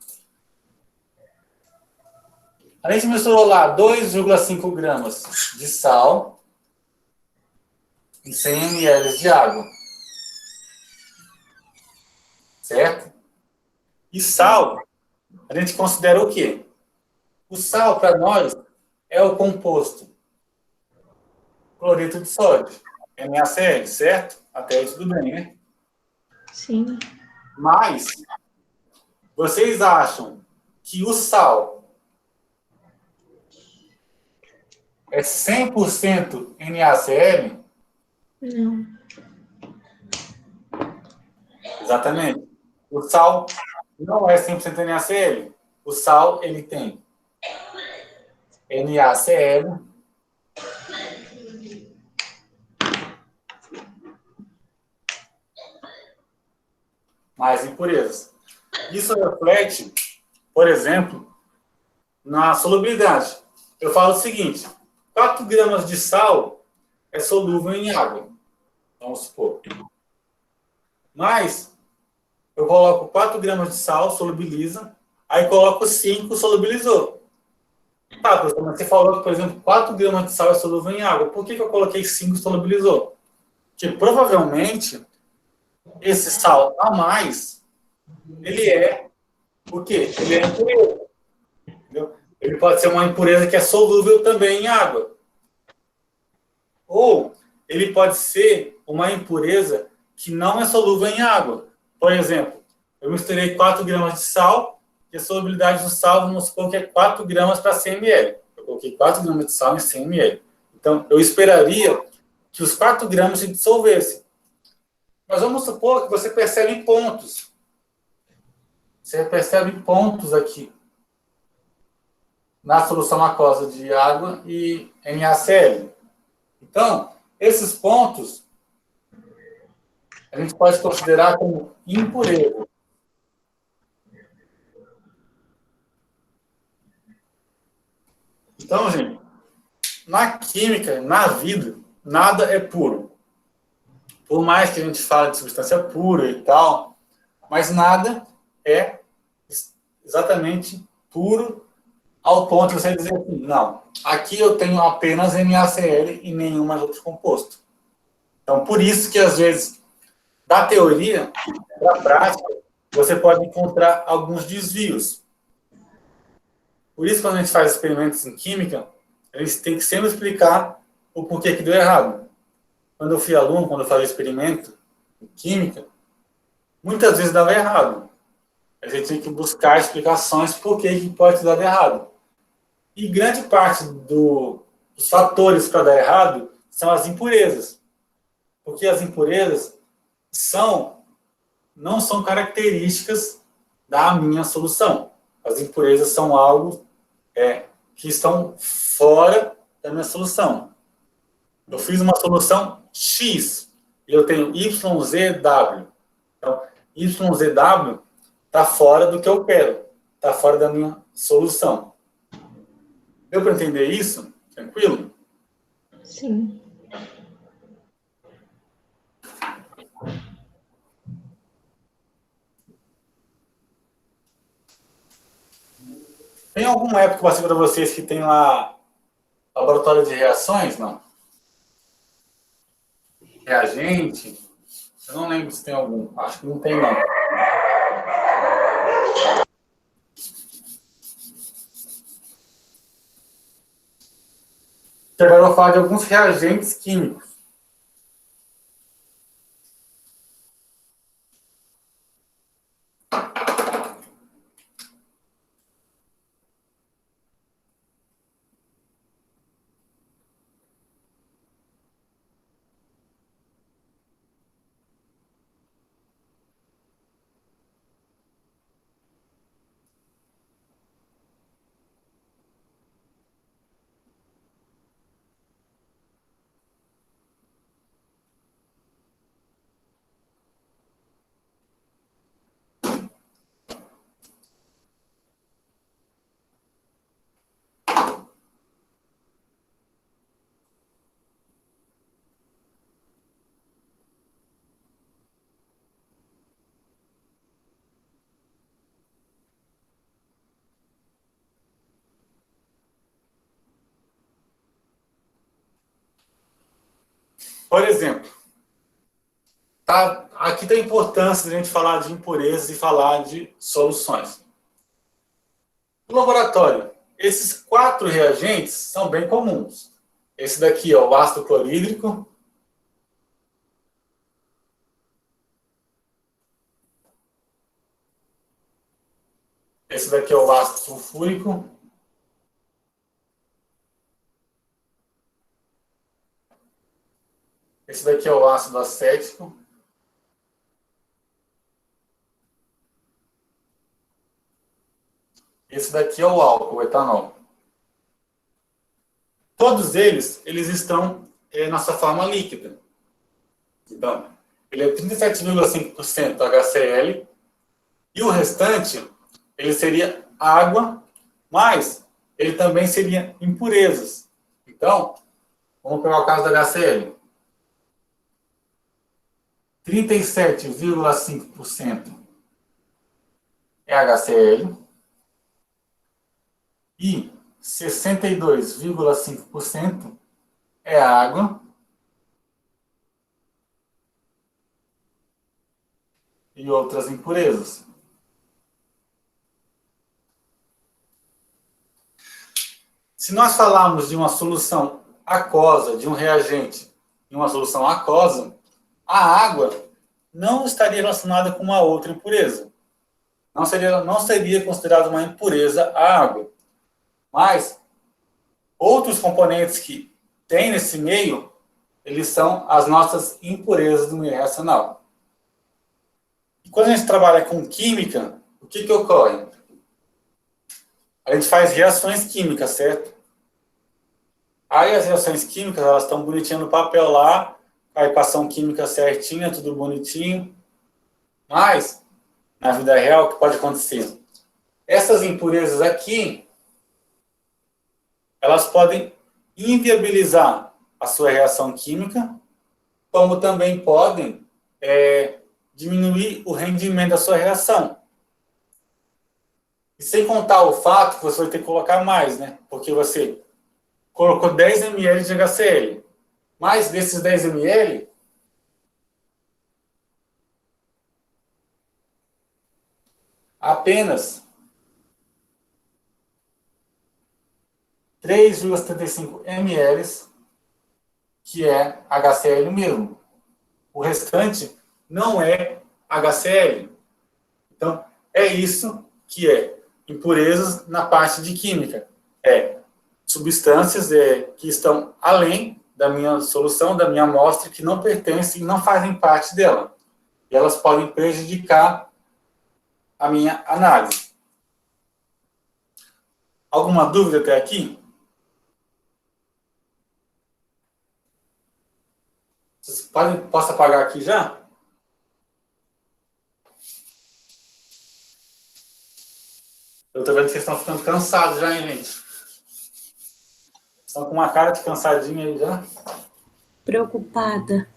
A gente misturou lá 2,5 gramas de sal e 100 ml de água. Certo? E sal, a gente considera o quê? O sal, para nós, é o composto cloreto de sódio, NaCl, certo? Até aí tudo bem, né? Sim. Mas, vocês acham que o sal é 100% NaCl? Não. Exatamente. O sal não é 100% NaCl. O sal, ele tem NaCl mais impurezas. Isso reflete, por exemplo, na solubilidade. Eu falo o seguinte: 4 gramas de sal é solúvel em água, vamos supor. Mas eu coloco 4 gramas de sal, solubiliza, aí coloco 5, solubilizou. Tá, professor, mas você falou que, por exemplo, 4 gramas de sal é solúvel em água. Por que eu coloquei 5 e solubilizou? que provavelmente esse sal a mais, ele é o quê? Ele é impureza. Entendeu? Ele pode ser uma impureza que é solúvel também em água. Ou ele pode ser uma impureza que não é solúvel em água. Por exemplo, eu misturei 4 gramas de sal e a solubilidade do sal, vamos supor que é 4 gramas para 100 ml. Eu coloquei 4 gramas de sal em 100 ml. Então, eu esperaria que os 4 gramas se dissolvessem. Mas vamos supor que você percebe pontos. Você percebe pontos aqui na solução aquosa de água e NaCl. Então, esses pontos a gente pode considerar como impureza. Então, gente, na química, na vida, nada é puro. Por mais que a gente fale de substância pura e tal, mas nada é exatamente puro ao ponto de você dizer assim, não, aqui eu tenho apenas NaCl e nenhum mais outro composto. Então, por isso que, às vezes, da teoria para a prática, você pode encontrar alguns desvios. Por isso, quando a gente faz experimentos em química, a gente tem que sempre explicar o porquê que deu errado. Quando eu fui aluno, quando eu fazia experimento em química, muitas vezes dava errado. A gente tem que buscar explicações por que pode ter dado errado. E grande parte dos fatores para dar errado são as impurezas. Porque as impurezas não são características da minha solução. As impurezas são algo que estão fora da minha solução. Eu fiz uma solução X e eu tenho YZW. Então, YZW está fora do que eu quero, está fora da minha solução. Deu para entender isso? Tranquilo? Sim. Tem alguma época que eu passei para vocês que tem lá laboratório de reações, não? Reagente? Eu não lembro se tem algum. Acho que não tem, não. Agora eu vou falar de alguns reagentes químicos. Por exemplo, aqui tem a importância de a gente falar de impurezas e falar de soluções. No laboratório, esses 4 reagentes são bem comuns. Esse daqui é o ácido clorídrico. Esse daqui é o ácido sulfúrico. Esse daqui é o ácido acético. Esse daqui é o álcool, o etanol. Todos eles estão na sua forma líquida. Então, ele é 37,5% HCl e o restante, ele seria água, mas ele também seria impurezas. Então, vamos pegar o caso da HCl. 37,5% é HCl e 62,5% é água e outras impurezas. Se nós falarmos de uma solução aquosa, de um reagente em uma solução aquosa, a água não estaria relacionada com uma outra impureza. Não seria considerada uma impureza a água. Mas outros componentes que tem nesse meio, eles são as nossas impurezas do meio reacional. E quando a gente trabalha com química, o que ocorre? A gente faz reações químicas, certo? Aí as reações químicas, elas estão bonitinhas no papel lá, a equação química certinha, tudo bonitinho. Mas, na vida real, o que pode acontecer? Essas impurezas aqui, elas podem inviabilizar a sua reação química, como também podem diminuir o rendimento da sua reação. E sem contar o fato que você vai ter que colocar mais, né? Porque você colocou 10 ml de HCl. Mas desses 10 ml, apenas 3,75 ml, que é HCl mesmo. O restante não é HCl. Então, é isso que é impurezas na parte de química. Substâncias que estão além da minha solução, da minha amostra, que não pertencem e não fazem parte dela. E elas podem prejudicar a minha análise. Alguma dúvida até aqui? Posso apagar aqui já? Eu tô vendo que vocês estão ficando cansados já, hein, gente? Estão com uma cara de cansadinha aí já? Preocupada.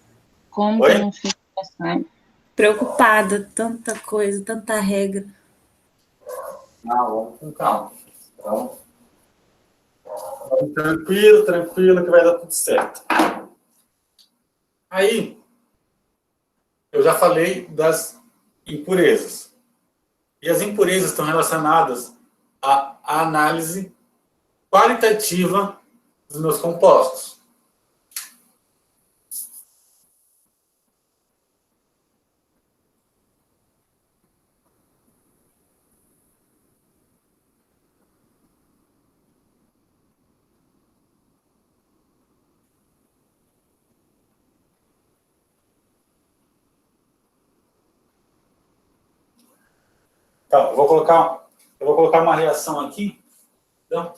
Como que não fica cansado? Preocupada, tanta coisa, tanta regra. Vamos com calma. Então, tranquilo, que vai dar tudo certo. Aí, eu já falei das impurezas. E as impurezas estão relacionadas à análise qualitativa dos meus compostos. Então, eu vou colocar uma reação aqui. Então,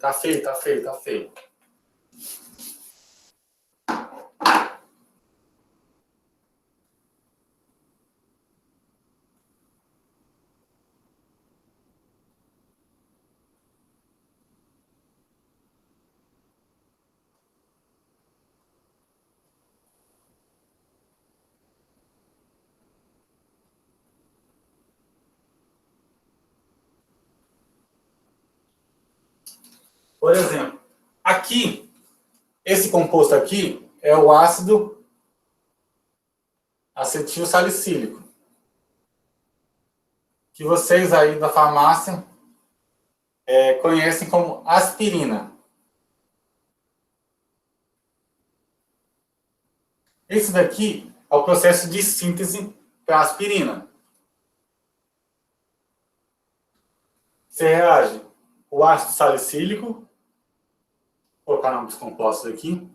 tá feio. Por exemplo, aqui, esse composto aqui é o ácido acetil salicílico, que vocês aí da farmácia conhecem como aspirina. Esse daqui é o processo de síntese para aspirina. Você reage o ácido salicílico Vou colocar nomes compostos aqui.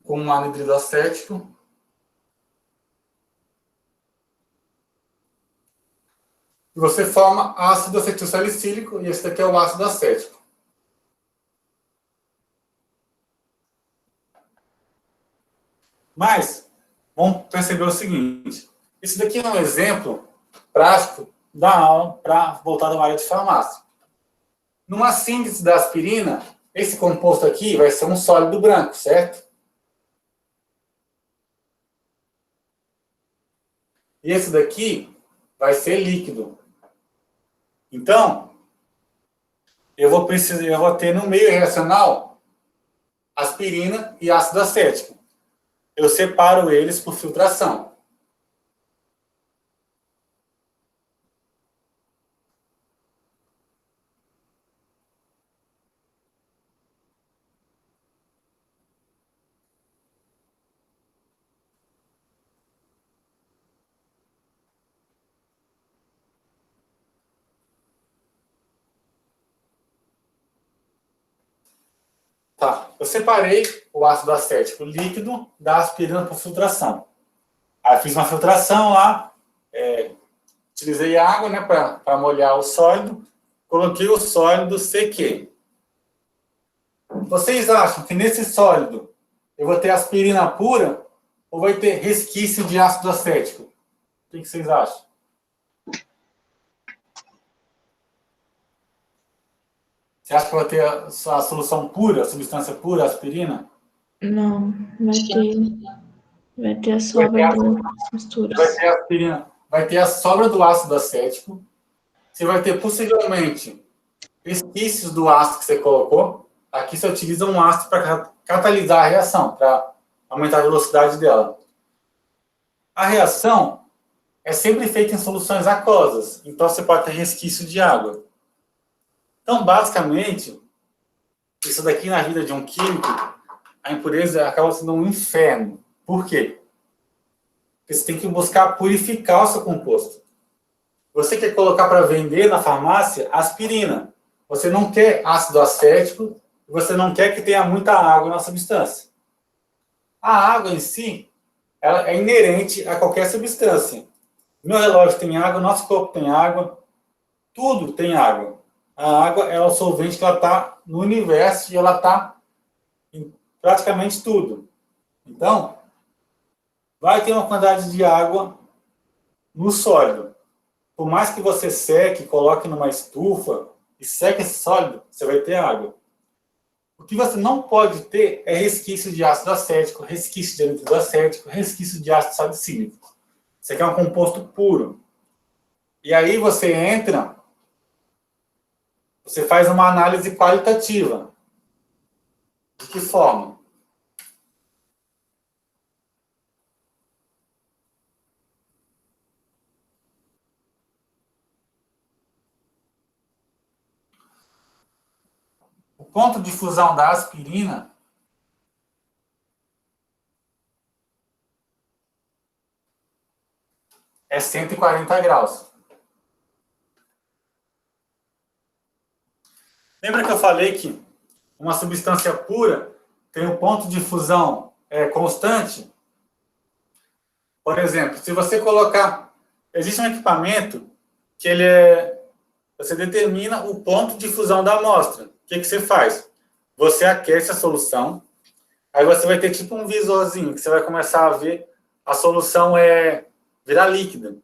Com um anidrido acético. E você forma ácido acetil salicílico, e esse daqui é o ácido acético. Mas, vamos perceber o seguinte, isso daqui é um exemplo prático da aula para voltar à área de farmácia. Numa síntese da aspirina, esse composto aqui vai ser um sólido branco, certo? E esse daqui vai ser líquido. Então, eu vou ter no meio reacional aspirina e ácido acético. Eu separo eles por filtração. Tá, eu separei o ácido acético líquido da aspirina por filtração. Aí fiz uma filtração lá, utilizei água, né, para molhar o sólido, coloquei o sólido, sequei. Vocês acham que nesse sólido eu vou ter aspirina pura ou vai ter resquício de ácido acético? O que vocês acham? Você acha que vai ter a solução pura, a substância pura, a aspirina? Não, vai ter a sobra das misturas. Vai ter a aspirina, vai ter a sobra do ácido acético. Você vai ter possivelmente resquícios do ácido que você colocou. Aqui você utiliza um ácido para catalisar a reação, para aumentar a velocidade dela. A reação é sempre feita em soluções aquosas, então você pode ter resquício de água. Então, basicamente, isso daqui na vida de um químico, a impureza acaba sendo um inferno. Por quê? Porque você tem que buscar purificar o seu composto. Você quer colocar para vender na farmácia aspirina. Você não quer ácido acético, você não quer que tenha muita água na substância. A água em si, ela é inerente a qualquer substância. Meu relógio tem água, nosso corpo tem água, tudo tem água. A água é o solvente que ela está no universo e ela está em praticamente tudo. Então, vai ter uma quantidade de água no sólido. Por mais que você seque, coloque numa estufa e seque esse sólido, você vai ter água. O que você não pode ter é resquício de ácido acético, resquício de anidrido acético, resquício de ácido salicílico. Isso aqui é um composto puro. E aí você entra... Você faz uma análise qualitativa. De que forma? O ponto de fusão da aspirina é 140 graus. Lembra que eu falei que uma substância pura tem um ponto de fusão constante? Por exemplo, se você colocar... Existe um equipamento que você determina o ponto de fusão da amostra. O que você faz? Você aquece a solução, aí você vai ter tipo um visorzinho, que você vai começar a ver a solução virar líquida.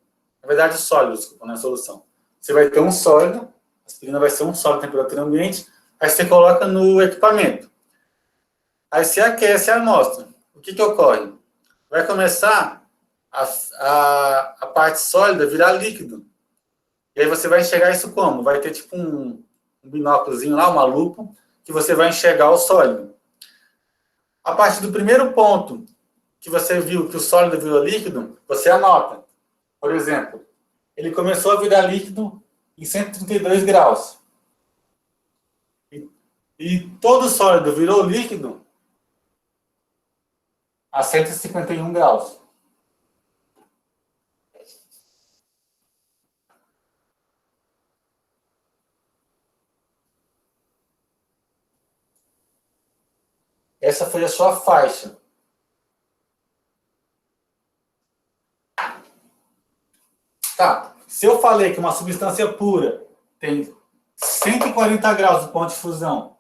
Na verdade, sólido, desculpa, não é solução. Você vai ter um sólido, a aspirina vai ser um sólido, temperatura ambiente, aí você coloca no equipamento. Aí você aquece a amostra. O que ocorre? Vai começar a parte sólida virar líquido. E aí você vai enxergar isso como? Vai ter tipo um binóculozinho lá, uma lupa, que você vai enxergar o sólido. A partir do primeiro ponto que você viu que o sólido virou líquido, você anota. Por exemplo, ele começou a virar líquido em 132 graus. E todo sólido virou líquido a 151 graus. essa foi a sua faixa. Tá, se eu falei que uma substância pura tem 140 graus do ponto de fusão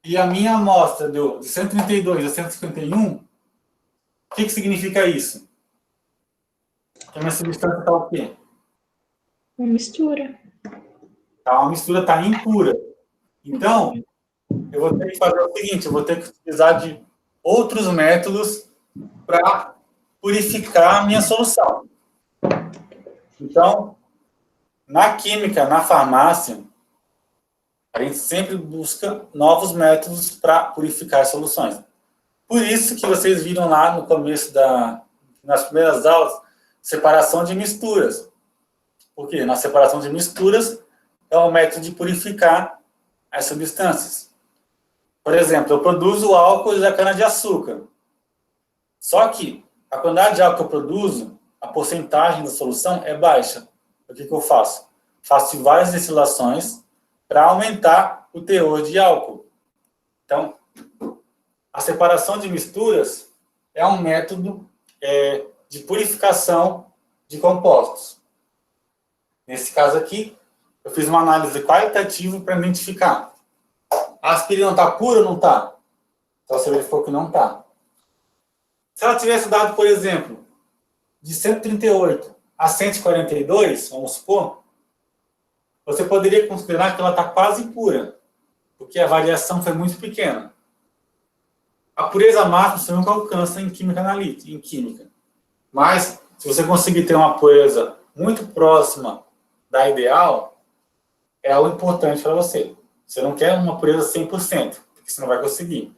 e a minha amostra deu de 132 a 151, o que significa isso? Que a minha substância está o quê? Uma mistura. Tá, uma mistura está impura. Então, eu vou ter que fazer o seguinte, eu vou ter que utilizar de outros métodos para purificar a minha solução. Então, na química, na farmácia, a gente sempre busca novos métodos para purificar as soluções. Por isso que vocês viram lá no começo nas primeiras aulas, separação de misturas. Porque na separação de misturas é um método de purificar as substâncias. Por exemplo, eu produzo álcool da cana-de-açúcar. Só que a quantidade de álcool que eu produzo, a porcentagem da solução é baixa. O que eu faço? Faço várias destilações para aumentar o teor de álcool. Então, a separação de misturas é um método de purificação de compostos. Nesse caso aqui, eu fiz uma análise qualitativa para identificar. A aspirina está pura ou não está? Então, você verificou que não está. Se ela tivesse dado, por exemplo, de 138 a 142, vamos supor, você poderia considerar que ela está quase pura, porque a variação foi muito pequena. A pureza máxima você nunca alcança em química analítica, em química. Mas, se você conseguir ter uma pureza muito próxima da ideal, é algo importante para você. Você não quer uma pureza 100%, porque você não vai conseguir.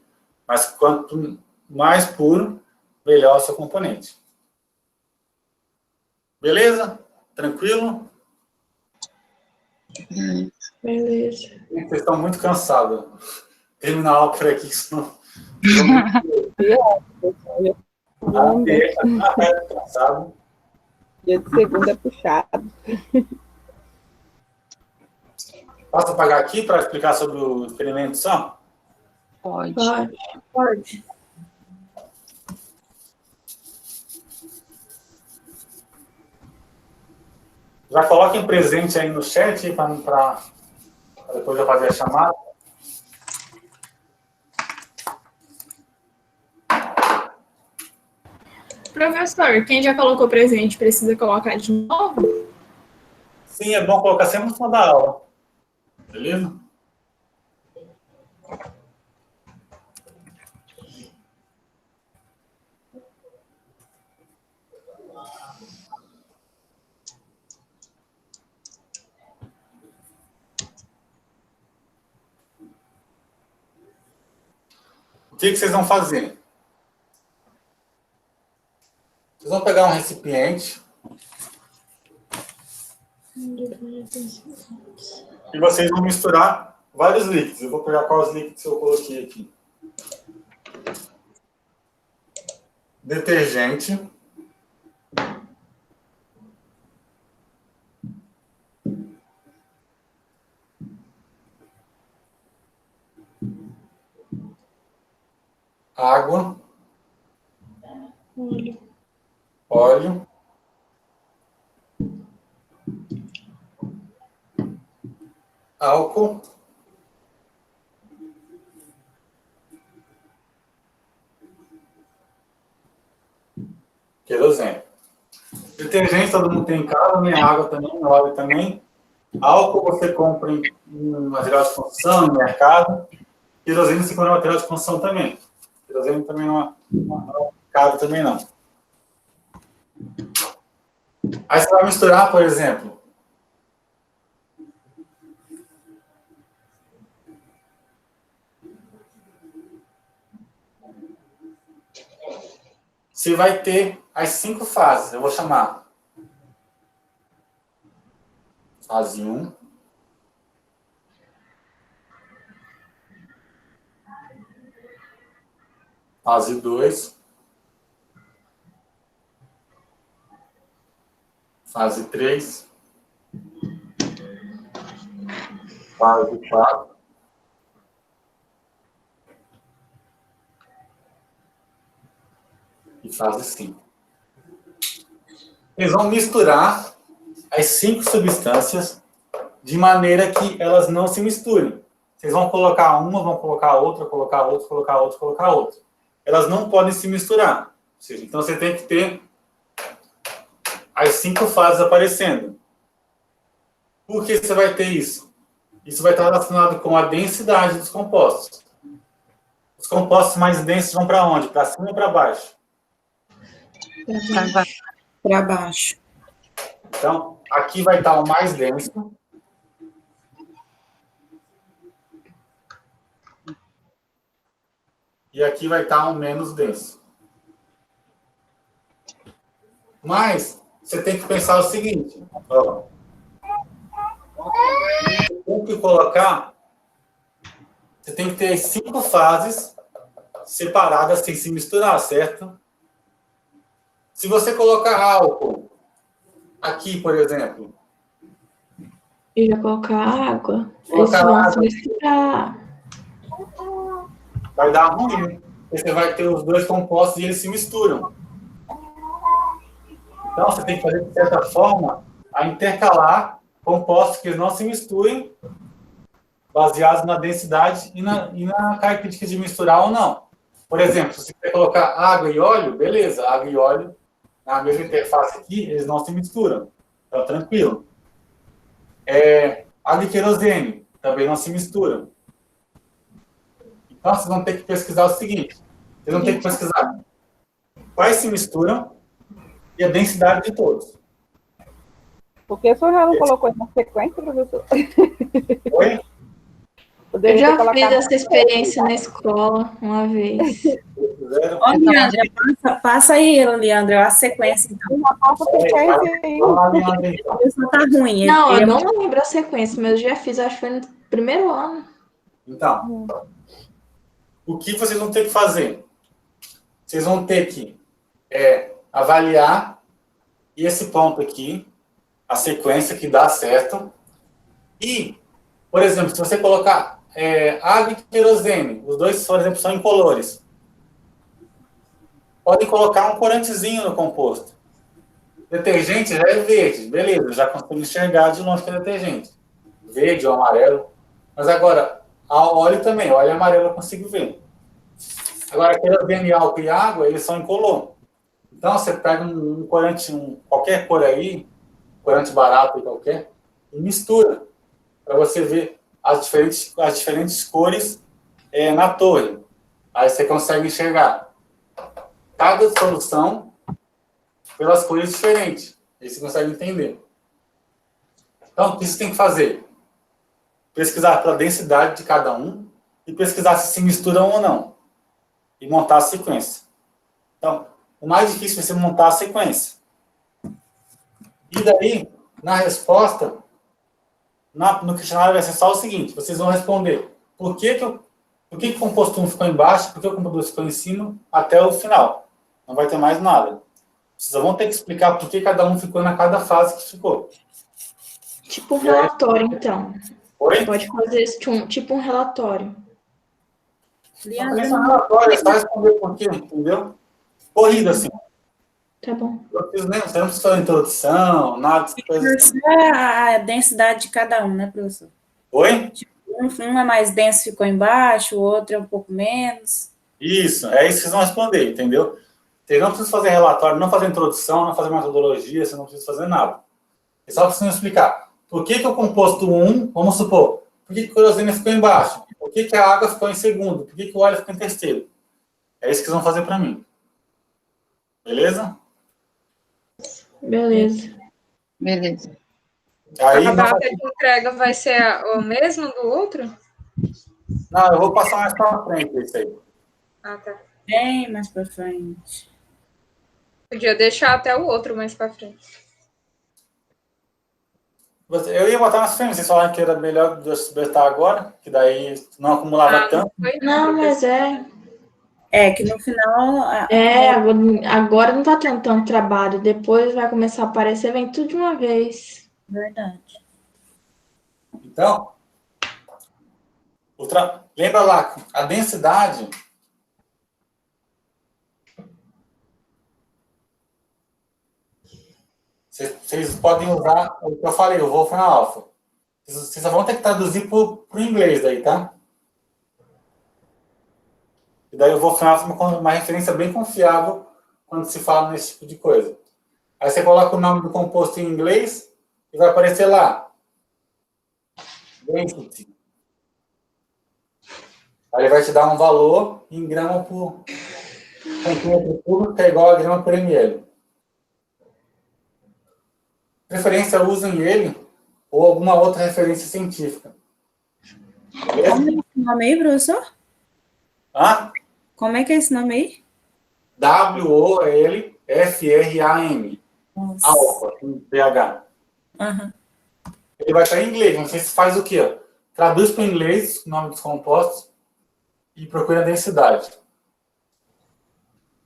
Mas quanto mais puro, melhor o seu componente. Beleza? Tranquilo? Beleza. Vocês estão muito cansados. Terminar a aula por aqui, senão... Cansado. Dia de segunda é puxado. Posso apagar aqui para explicar sobre o experimento só? Pode. Pode. Já coloquem presente aí no chat para depois eu fazer a chamada. Professor, quem já colocou presente precisa colocar de novo? Sim, é bom colocar sempre no final da aula. Beleza? O que vocês vão fazer? Vocês vão pegar um recipiente e vocês vão misturar vários líquidos. Eu vou pegar quais líquidos eu coloquei aqui. Detergente. Água. Óleo. Álcool. Querosene. Detergente todo mundo tem em casa, minha água também, óleo também. Álcool você compra em material de construção, no mercado. Querosene você compra em material de construção também. Querosene também não é caro também não. Aí você vai misturar, por exemplo, você vai ter as 5 fases. Eu vou chamar fase 1, fase 2, fase 3, fase 4, e fase 5. Eles vão misturar as 5 substâncias de maneira que elas não se misturem. Vocês vão colocar uma, vão colocar outra, colocar outra, colocar outra, colocar outra. Elas não podem se misturar. Ou seja, então você tem que ter as 5 fases aparecendo. Por que você vai ter isso? Isso vai estar relacionado com a densidade dos compostos. Os compostos mais densos vão para onde? Para cima ou para baixo? Para baixo. Então, aqui vai estar o mais denso. E aqui vai estar o menos denso. Mas, você tem que pensar o seguinte. Ó, tem que colocar... Você tem que ter as 5 fases separadas sem se misturar, certo? Se você colocar álcool aqui, por exemplo... Eu ia colocar água. Eles Colocar vão se água. misturar. Vai dar ruim. Você vai ter os dois compostos e eles se misturam. Então, você tem que fazer, de certa forma, a intercalar compostos que não se misturem, baseados na densidade e na característica de misturar ou não. Por exemplo, se você quer colocar água e óleo, beleza, água e óleo, na mesma interface aqui, eles não se misturam. Então, tranquilo. Água e querosene também não se misturam. Então, vocês vão ter que pesquisar o seguinte. Vocês vão ter que pesquisar quais se misturam e a densidade de todos. Por que o senhor já não colocou isso na sequência, professor? Oi? Eu já fiz essa experiência na escola uma vez. Ô, Leandra, passa aí, Leandra, a sequência, então. Passa a sequência aí. A pessoa tá ruim. Não, eu não lembro a sequência, mas eu já fiz, acho que foi no primeiro ano. Então, o que vocês vão ter que fazer? Vocês vão ter que avaliar esse ponto aqui, a sequência que dá certo. E, por exemplo, se você colocar água e querosene, os dois, por exemplo, são incolores. Pode colocar um corantezinho no composto. Detergente já é verde, beleza, já consigo enxergar de longe que é detergente. Verde ou amarelo. Mas agora, óleo também, óleo amarelo eu consigo ver. Agora, querosene, álcool e água, eles são incolor. Então, você pega um corante, qualquer cor aí, corante barato e qualquer, e mistura, para você ver as diferentes cores na torre. Aí você consegue enxergar cada solução pelas cores diferentes. Aí você consegue entender. Então, o que você tem que fazer? Pesquisar pela densidade de cada um e pesquisar se misturam ou não. E montar a sequência. Então, o mais difícil vai ser montar a sequência. E daí, na resposta, no questionário vai ser só o seguinte, vocês vão responder por que o composto 1 ficou embaixo, por que o composto 2 ficou em cima, até o final. Não vai ter mais nada. Vocês vão ter que explicar por que cada um ficou na cada fase que ficou. Tipo um relatório, então. Oi? Pode fazer isso, tipo um relatório. Não é só um relatório, é só responder por quê, entendeu? Corrida, assim. Tá bom. Você não precisa fazer introdução, nada. Assim. A densidade de cada um, né, professor? Oi? Um é mais denso, ficou embaixo, o outro é um pouco menos. Isso, é isso que vocês vão responder, entendeu? Vocês não precisam fazer relatório, não fazer introdução, não fazer metodologia, você não precisa fazer nada. É só precisam explicar por que o composto 1, vamos supor, por que o querosene ficou embaixo, por que a água ficou em segundo, por que o óleo ficou em terceiro. É isso que vocês vão fazer para mim. Beleza? Beleza. Beleza. Aí, A data de entrega vai ser o mesmo do outro? não, eu vou passar mais para frente isso aí. Ah, tá. Bem mais para frente. Podia deixar até o outro mais para frente. Eu ia botar mais frente, vocês falaram que era melhor botar agora, que daí não acumulava tanto. Não, mas que no final... agora não tá tendo tanto trabalho. Depois vai começar a aparecer, vem tudo de uma vez. Verdade. Então, lembra lá, a densidade Vocês podem usar o que eu falei, o Wolfram Alpha. Vocês só vão ter que traduzir para o inglês daí, tá? E daí o Wolfram Alpha é uma referência bem confiável quando se fala nesse tipo de coisa. Aí você coloca o nome do composto em inglês e vai aparecer lá. Density. Aí ele vai te dar um valor em grama por centímetro cúbico, que é igual a grama por ml. Preferência, usem ele ou alguma outra referência científica. Beleza? Como é esse nome aí, professor? Hã? Como é que é esse nome aí? WOLFRAM. Alfa, com PH. Uhum. Ele vai estar em inglês, mas você faz o quê? Ó? Traduz para o inglês o nome dos compostos e procura a densidade.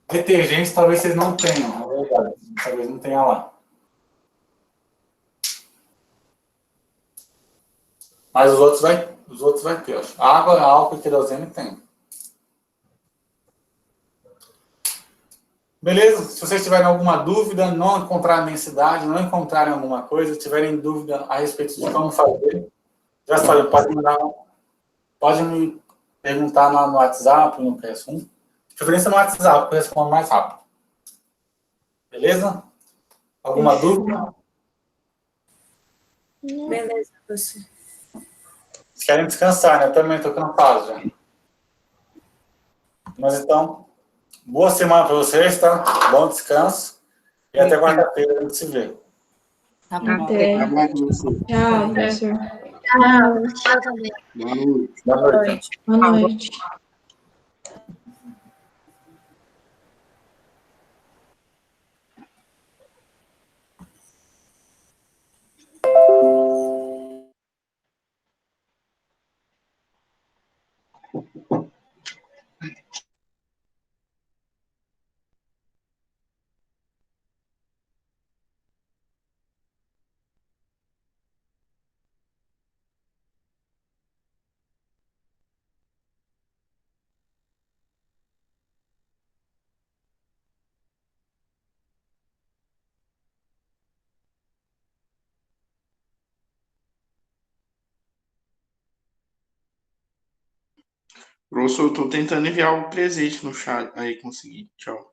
Detergentes talvez vocês não tenham, é verdade. Talvez não tenha lá. Mas os outros vai ter. Ó. Água, álcool e querosene tem. Beleza? Se vocês tiverem alguma dúvida, não encontrarem densidade, não encontrarem alguma coisa, tiverem dúvida a respeito de como fazer, já sabe, pode me perguntar no WhatsApp, no PS1. Preferência no WhatsApp, porque eu respondo mais rápido. Beleza? Alguma dúvida? Beleza, professor. Vocês querem descansar, né? Eu também estou cansado já. Mas então, boa semana para vocês, tá? Bom descanso. E até quarta-feira a gente se vê. Tá bom. Até. Tá bom, professor. Tchau, professor. Tchau também. Boa noite. Boa noite. Boa noite. Professor, eu tô tentando enviar o presente no chat. Aí, consegui. Tchau.